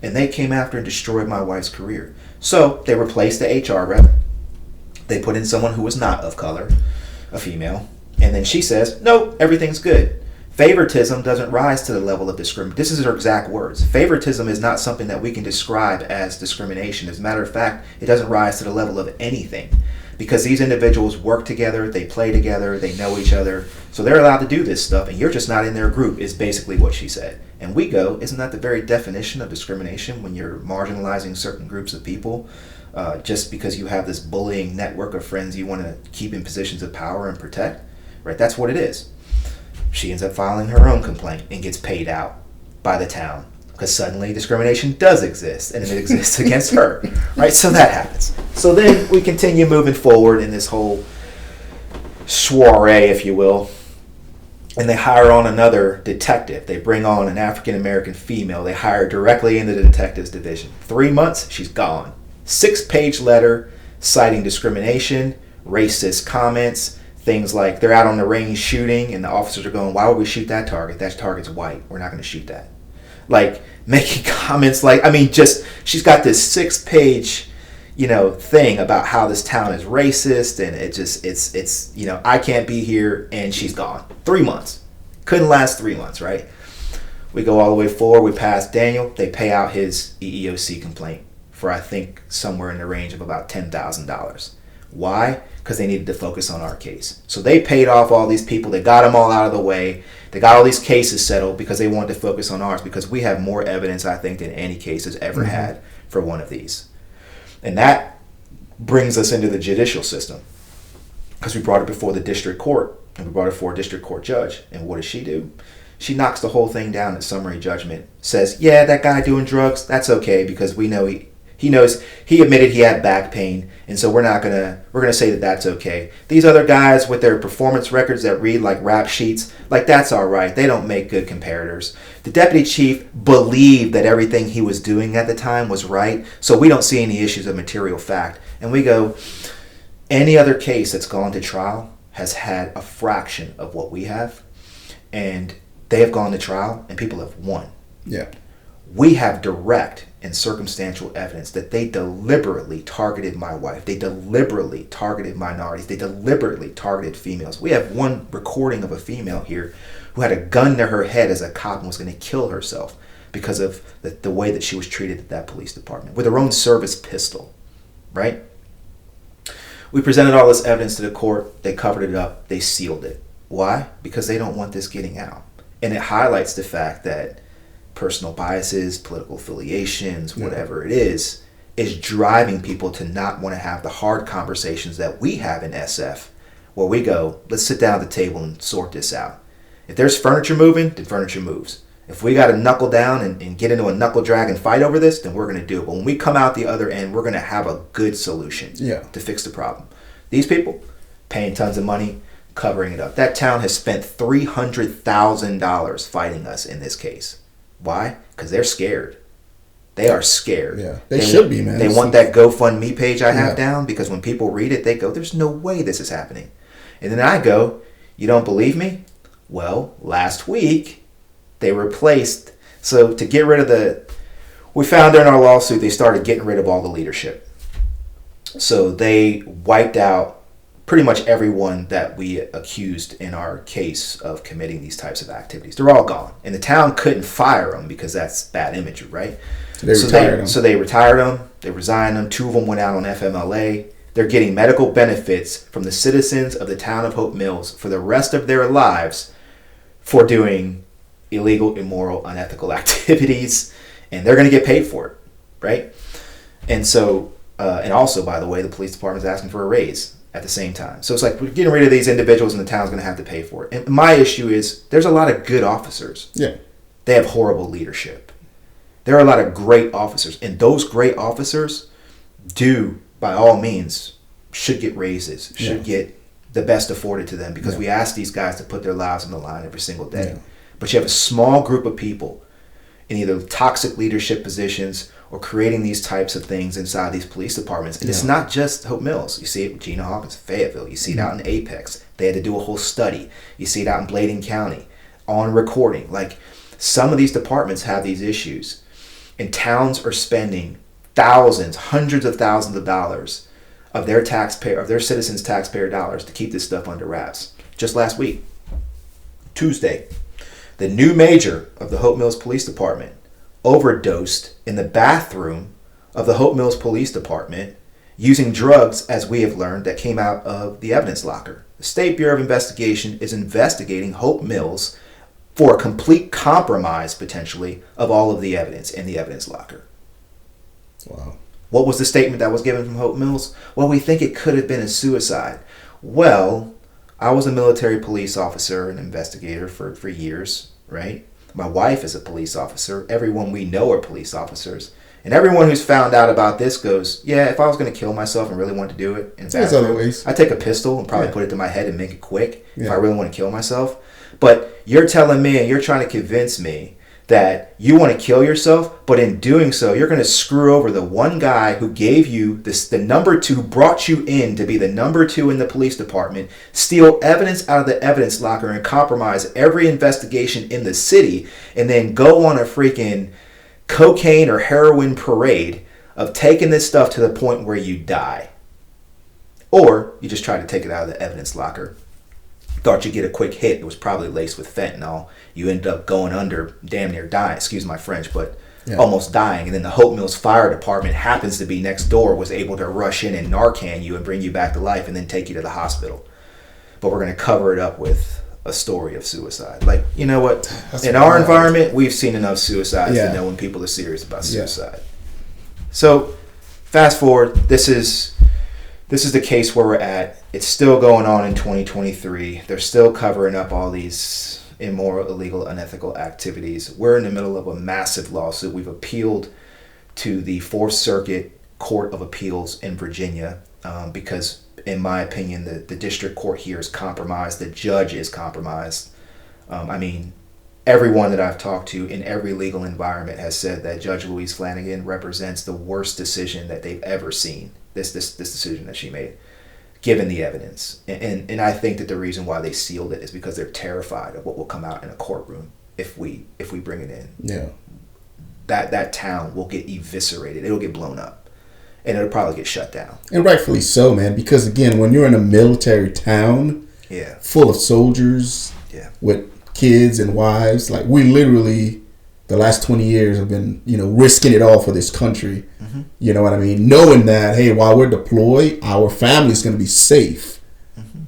And they came after and destroyed my wife's career. So they replaced the HR rep. They put in someone who was not of color, a female. And then she says, nope, everything's good. Favoritism doesn't rise to the level of discrimination. This is her exact words. Favoritism is not something that we can describe as discrimination. As a matter of fact, it doesn't rise to the level of anything, because these individuals work together, they play together, they know each other, so they're allowed to do this stuff, and you're just not in their group, is basically what she said. And we go, isn't that the very definition of discrimination, when you're marginalizing certain groups of people just because you have this bullying network of friends you want to keep in positions of power and protect? Right? That's what it is. She ends up filing her own complaint and gets paid out by the town, because suddenly discrimination does exist, and it exists against her. Right? So that happens. So then we continue moving forward in this whole soiree, if you will, and they hire on another detective. They bring on an African-American female. They hire directly into the detectives division. 3 months, she's gone. 6-page letter citing discrimination, racist comments, things like they're out on the range shooting and the officers are going, why would we shoot that target? That target's white. We're not going to shoot that. Like, making comments like, I mean, just, she's got this 6-page, thing about how this town is racist, and it's I can't be here, and she's gone. 3 months. Couldn't last 3 months, right? We go all the way forward. We pass Daniel. They pay out his EEOC complaint for, I think, somewhere in the range of about $10,000. Why? Because they needed to focus on our case. So they paid off all these people. They got them all out of the way. They got all these cases settled because they wanted to focus on ours, because we have more evidence, I think, than any case has ever had for one of these. And that brings us into the judicial system, because we brought it before the district court, and we brought it before a district court judge. And what does she do? She knocks the whole thing down at summary judgment, says, yeah, that guy doing drugs, that's okay, because we know he knows, he admitted he had back pain, and so we're gonna say that that's okay. These other guys with their performance records that read like rap sheets, like, that's all right. They don't make good comparators. The deputy chief believed that everything he was doing at the time was right, so we don't see any issues of material fact. And we go, any other case that's gone to trial has had a fraction of what we have, and they have gone to trial and people have won. Yeah. We have direct and circumstantial evidence that they deliberately targeted my wife. They deliberately targeted minorities. They deliberately targeted females. We have one recording of a female here who had a gun to her head as a cop and was going to kill herself because of the way that she was treated at that police department, with her own service pistol, right? We presented all this evidence to the court. They covered it up. They sealed it. Why? Because they don't want this getting out. And it highlights the fact that personal biases, political affiliations, whatever it is is driving people to not want to have the hard conversations that we have in SF, where we go, let's sit down at the table and sort this out. If there's furniture moving, then furniture moves. If we got to knuckle down and get into a knuckle drag and fight over this, then we're going to do it. But when we come out the other end, we're going to have a good solution to fix the problem. These people paying tons of money, covering it up. That town has spent $300,000 fighting us in this case. Why? Because they're scared. They are scared. Yeah, they should be, man. They want that GoFundMe page I have down, because when people read it, they go, there's no way this is happening. And then I go, you don't believe me? Well, last week, they replaced, so to get rid of we found during our lawsuit, they started getting rid of all the leadership. So they wiped out pretty much everyone that we accused in our case of committing these types of activities. They're all gone. And the town couldn't fire them because that's bad imagery, right? So they retired them. They resigned them. 2 of them went out on FMLA. They're getting medical benefits from the citizens of the town of Hope Mills for the rest of their lives for doing illegal, immoral, unethical activities, and they're going to get paid for it, right? And so, and also, by the way, the police department is asking for a raise at the same time. So it's like, we're getting rid of these individuals and the town's going to have to pay for it. And my issue is, there's a lot of good officers. Yeah. They have horrible leadership. There are a lot of great officers, and those great officers by all means, should get raises, should get the best afforded to them, because we ask these guys to put their lives on the line every single day. But you have a small group of people in either toxic leadership positions or creating these types of things inside these police departments. And it's not just Hope Mills. You see it with Gina Hawkins, Fayetteville. You see it out in Apex. They had to do a whole study. You see it out in Bladen County on recording. Like, some of these departments have these issues, and towns are spending thousands, hundreds of thousands of dollars of their citizens' taxpayer dollars to keep this stuff under wraps. Just last week, Tuesday, the new major of the Hope Mills Police Department overdosed in the bathroom of the Hope Mills Police Department using drugs, as we have learned, that came out of the evidence locker. The State Bureau of Investigation is investigating Hope Mills for a complete compromise, potentially, of all of the evidence in the evidence locker. Wow. What was the statement that was given from Hope Mills? Well, we think it could have been a suicide. Well, I was a military police officer and investigator for years, right? My wife is a police officer. Everyone we know are police officers. And everyone who's found out about this goes, yeah, if I was going to kill myself and really want to do it, there's other ways. I'd take a pistol and probably put it to my head and make it quick if I really want to kill myself. But you're telling me, and you're trying to convince me, that you want to kill yourself, but in doing so, you're going to screw over the one guy who gave you the number 2, who brought you in to be the number 2 in the police department, steal evidence out of the evidence locker and compromise every investigation in the city, and then go on a freaking cocaine or heroin parade of taking this stuff to the point where you die. Or you just try to take it out of the evidence locker. Thought you'd get a quick hit. It was probably laced with fentanyl. You ended up going under, damn near dying, excuse my French, but almost dying. And then the Hope Mills Fire Department happens to be next door, was able to rush in and Narcan you and bring you back to life and then take you to the hospital. But we're going to cover it up with a story of suicide. Like, you know what? In our environment, we've seen enough suicides to know when people are serious about suicide. So, fast forward, this is the case where we're at. It's still going on in 2023. They're still covering up all these immoral, illegal, unethical activities. We're in the middle of a massive lawsuit. We've appealed to the 4th Circuit Court of Appeals in Virginia because, in my opinion, the district court here is compromised. The judge is compromised. I mean, everyone that I've talked to in every legal environment has said that Judge Louise Flanagan represents the worst decision that they've ever seen. This decision that she made, given the evidence. And I think that the reason why they sealed it is because they're terrified of what will come out in a courtroom if we bring it in. Yeah. That town will get eviscerated. It'll get blown up. And it'll probably get shut down. And rightfully so, man. Because again, when you're in a military town full of soldiers with kids and wives, like, we literally, the last 20 years have been, risking it all for this country. Mm-hmm. You know what I mean? Knowing that, hey, while we're deployed, our family's going to be safe,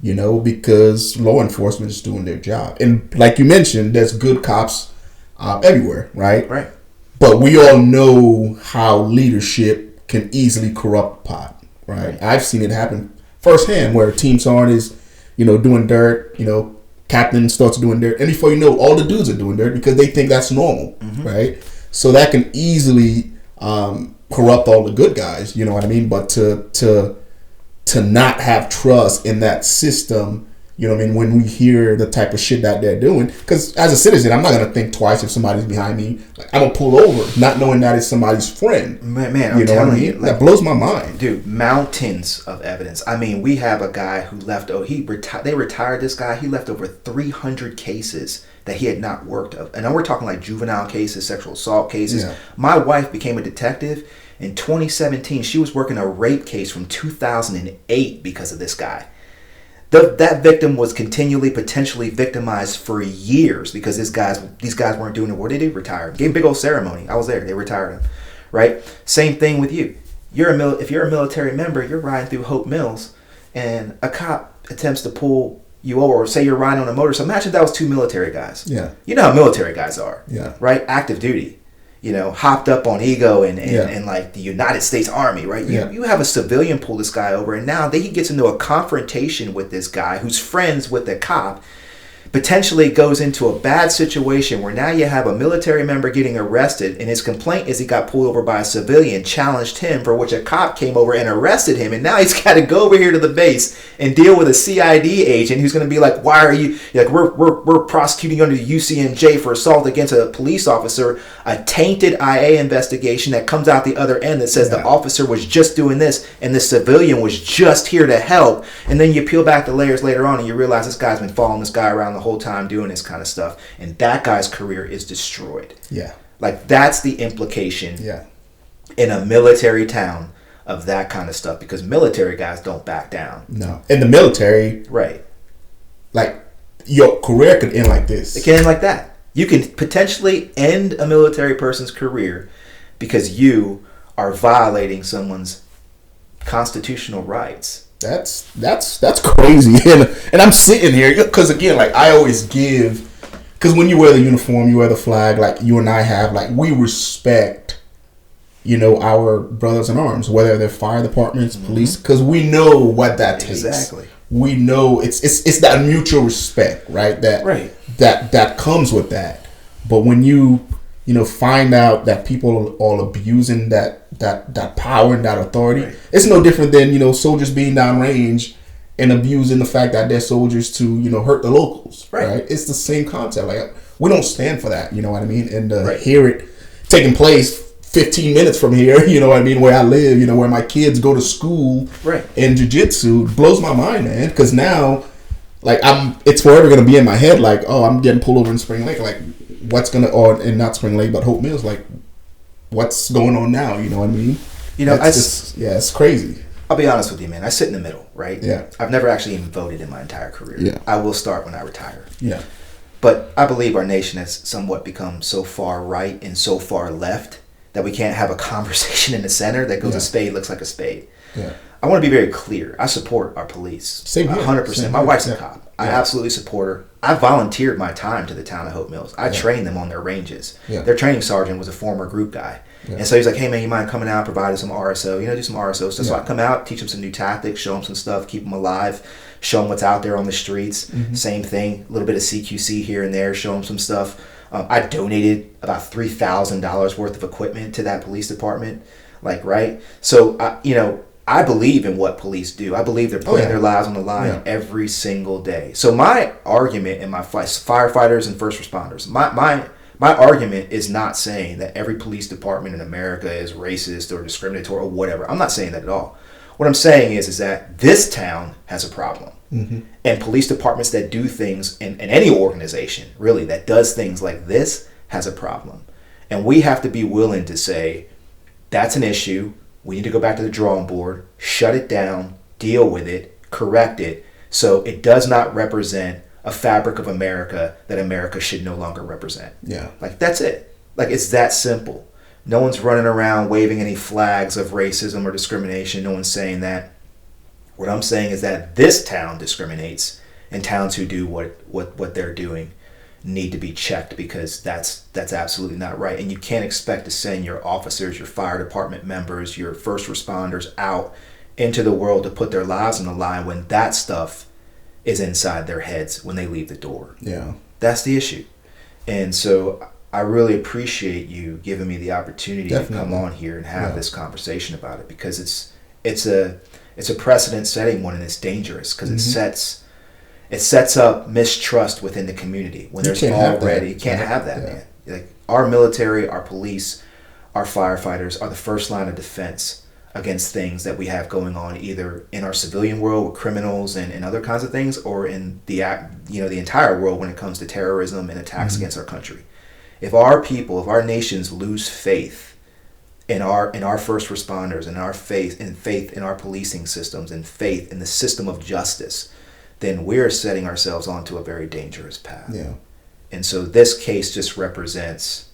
because law enforcement is doing their job. And like you mentioned, there's good cops everywhere, right? Right. But we all know how leadership can easily corrupt pot, right? I've seen it happen firsthand where Team Sergeant is, doing dirt, captain starts doing dirt, and before you know, all the dudes are doing dirt because they think that's normal, right? So that can easily corrupt all the good guys, you know what I mean? But to not have trust in that system, you know what I mean, when we hear the type of shit that they're doing, because as a citizen, I'm not going to think twice if somebody's behind me. Like, I'm going to pull over, not knowing that it's somebody's friend. Man, I'm telling you. That blows my mind. Dude, mountains of evidence. I mean, we have a guy who left, they retired this guy, he left over 300 cases that he had not worked of. And now we're talking like juvenile cases, sexual assault cases. Yeah. My wife became a detective in 2017. She was working a rape case from 2008 because of this guy. That victim was continually potentially victimized for years because these guys weren't doing it. What did they do? Retired. Gave a big old ceremony. I was there. They retired him. Right? Same thing with you. If you're a military member, you're riding through Hope Mills and a cop attempts to pull you over, or say you're riding on a motorcycle. Imagine that was two military guys. Yeah. You know how military guys are. Yeah. Right? Active duty. Hopped up on ego and like the United States Army, right? You have a civilian pull this guy over, and now he gets into a confrontation with this guy who's friends with the cop, potentially goes into a bad situation where now you have a military member getting arrested, and his complaint is he got pulled over by a civilian, challenged him, for which a cop came over and arrested him, and now he's got to go over here to the base and deal with a CID agent who's going to be like, why are you, like, we're prosecuting you under the UCMJ for assault against a police officer, a tainted IA investigation that comes out the other end that says the officer was just doing this and the civilian was just here to help, and then you peel back the layers later on and you realize this guy's been following this guy around the whole time doing this kind of stuff, and that guy's career is destroyed. Yeah. Like, that's the implication in a military town of that kind of stuff, because military guys don't back down. No. In the military, right, like, your career could end like this. It can end like that. You can potentially end a military person's career because you are violating someone's constitutional rights. That's crazy, and I'm sitting here because, again, like, I always give, because when you wear the uniform, you wear the flag, like you and I have, like, we respect, our brothers in arms, whether they're fire departments, police, because we know what that takes. Exactly. We know it's that mutual respect, right? That comes with that. But when you find out that people are all abusing that power and that authority, it's no different than, soldiers being downrange and abusing the fact that they're soldiers to, hurt the locals, right? It's the same concept. Like, we don't stand for that, you know what I mean? And hear it taking place 15 minutes from here, you know what I mean, where I live, where my kids go to school in jiu-jitsu, blows my mind, man, because now, like, it's forever going to be in my head, like, oh, I'm getting pulled over in Spring Lake, like, what's going to, or in not Spring Lake, but Hope Mills, like, what's going on now, you know what I mean? It's crazy. I'll be honest with you, man, I sit in the middle, right? Yeah. I've never actually even voted in my entire career. Yeah. I will start when I retire. Yeah. But I believe our nation has somewhat become so far right and so far left that we can't have a conversation in the center that goes a spade looks like a spade. Yeah. I want to be very clear. I support our police. Same here. 100%. My wife's a cop. I absolutely support her. I volunteered my time to the town of Hope Mills. I trained them on their ranges. Yeah. Their training sergeant was a former group guy. Yeah. And so he's like, hey, man, you mind coming out, providing some RSO, do some RSO stuff. So I come out, teach them some new tactics, show them some stuff, keep them alive, show them what's out there on the streets. Mm-hmm. Same thing, a little bit of CQC here and there, show them some stuff. I donated about $3,000 worth of equipment to that police department. So, I believe in what police do. I believe they're putting their lives on the line every single day. So my argument in my firefighters and first responders, my argument is not saying that every police department in America is racist or discriminatory or whatever. I'm not saying that at all. What I'm saying is that this town has a problem. Mm-hmm. And police departments that do things in any organization, really, that does things like this has a problem. And we have to be willing to say, that's an issue. We need to go back to the drawing board, shut it down, deal with it, correct it, so it does not represent a fabric of America that America should no longer represent. Yeah. Like, that's it. Like, it's that simple. No one's running around waving any flags of racism or discrimination. No one's saying that. What I'm saying is that this town discriminates, and towns who do what they're doing. need to be checked, because that's absolutely not right. And you can't expect to send your officers, your fire department members, your first responders out into the world to put their lives on the line when that stuff is inside their heads when they leave the door. Yeah. That's the issue. And so I really appreciate you giving me the opportunity to come on here and have this conversation about it, because it's a precedent setting one, and it's dangerous because it sets up mistrust within the community when there's already you can't have that, man. Like, our military, our police, our firefighters are the first line of defense against things that we have going on, either in our civilian world with criminals and other kinds of things, or in the entire world when it comes to terrorism and attacks against our country. If our people, if our nations lose faith in our first responders, and our faith in our policing systems, and faith in the system of justice, then we're setting ourselves onto a very dangerous path. Yeah. And so this case just represents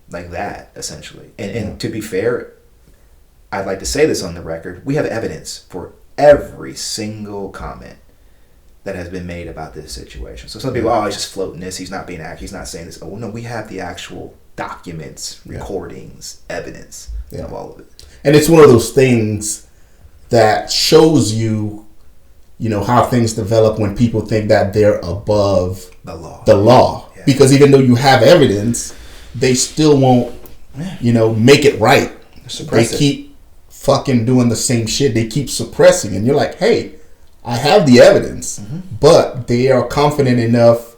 like that, essentially. And to be fair, I'd like to say this on the record, we have evidence for every single comment that has been made about this situation. So some people, he's just floating this, he's not being accurate, he's not saying this. Oh, no, we have the actual documents, recordings, evidence of all of it. And it's one of those things that shows you, how things develop when people think that they're above the law. Yeah. Because even though you have evidence, they still won't, make it right. They keep fucking doing the same shit. They keep suppressing, and you're like, hey, I have the evidence, but they are confident enough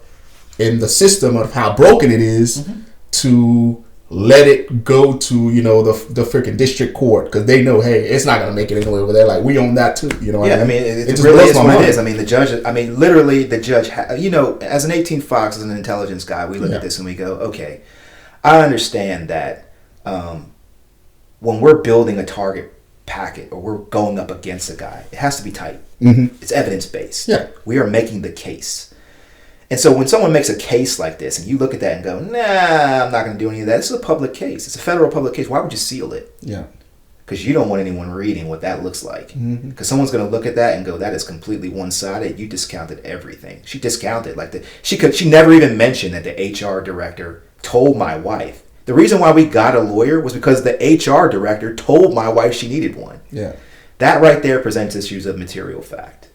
in the system of how broken it is to let it go to the freaking district court, because they know, hey, it's not gonna make it anywhere over there. Like, we own that too. I mean, it really is what it is. I mean, the judge. Literally, the judge. As an 18 Fox, as an intelligence guy, we look at this and we go, okay, I understand that when we're building a target packet, or we're going up against a guy, it has to be tight. It's evidence based. Yeah, we are making the case. And so when someone makes a case like this, and you look at that and go, nah, I'm not going to do any of that. This is a public case. It's a federal public case. Why would you seal it? Yeah. Because you don't want anyone reading what that looks like. Because someone's going to look at that and go, that is completely one-sided. You discounted everything. She discounted. She never even mentioned that the HR director told my wife. The reason why we got a lawyer was because the HR director told my wife she needed one. Yeah. That right there presents issues of material fact.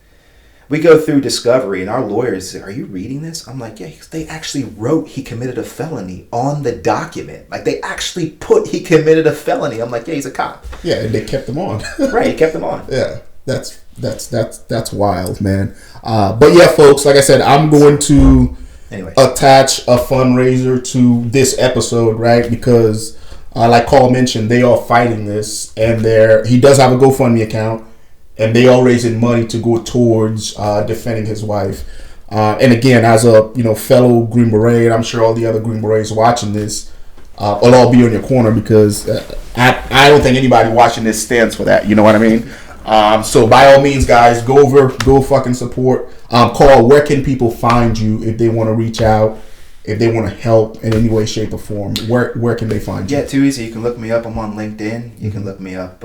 We go through discovery, and our lawyers say, are you reading this? I'm like, yeah, they actually wrote he committed a felony on the document. Like, they actually put he committed a felony. I'm like, yeah, he's a cop. Yeah, and they kept him on. Right, he kept him on. Yeah, that's wild, man. But yeah, folks, like I said, I'm going to attach a fundraiser to this episode, right? Because like Carl mentioned, they are fighting this, and he does have a GoFundMe account, and they are raising money to go towards defending his wife. And again, as a fellow Green Beret, I'm sure all the other Green Berets watching this will all be on your corner, because I don't think anybody watching this stands for that. You know what I mean? So by all means, guys, go fucking support. Carl, where can people find you if they want to reach out, if they want to help in any way, shape, or form? Where can they find you? Yeah, too easy. You can look me up. I'm on LinkedIn. You can look me up.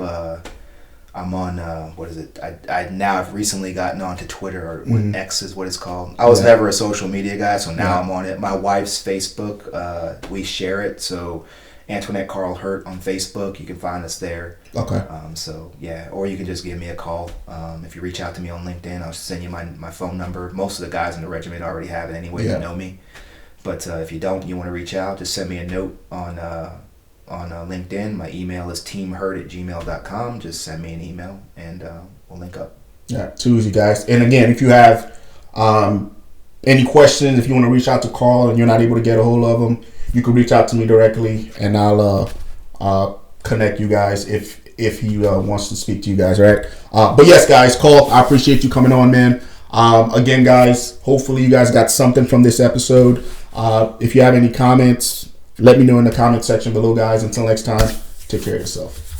I'm on, what is it? I've recently gotten onto Twitter, or X is what it's called. I was never a social media guy, so now I'm on it. My wife's Facebook, we share it. So Antoinette Carl Hurt on Facebook, you can find us there. Okay. So yeah, or you can just give me a call. If you reach out to me on LinkedIn, I'll send you my phone number. Most of the guys in the regiment already have it anyway. You know me. But if you don't, you want to reach out, just send me a note on LinkedIn. My email is teamhurt@gmail.com. Just send me an email, and we'll link up. Yeah, too easy, guys. And again, if you have any questions, if you want to reach out to Carl and you're not able to get a hold of him, you can reach out to me directly, and I'll connect you guys if he wants to speak to you guys, right? But yes, guys, Carl, I appreciate you coming on, man. Again, guys, hopefully you guys got something from this episode. If you have any comments, let me know in the comment section below, guys. Until next time, take care of yourself.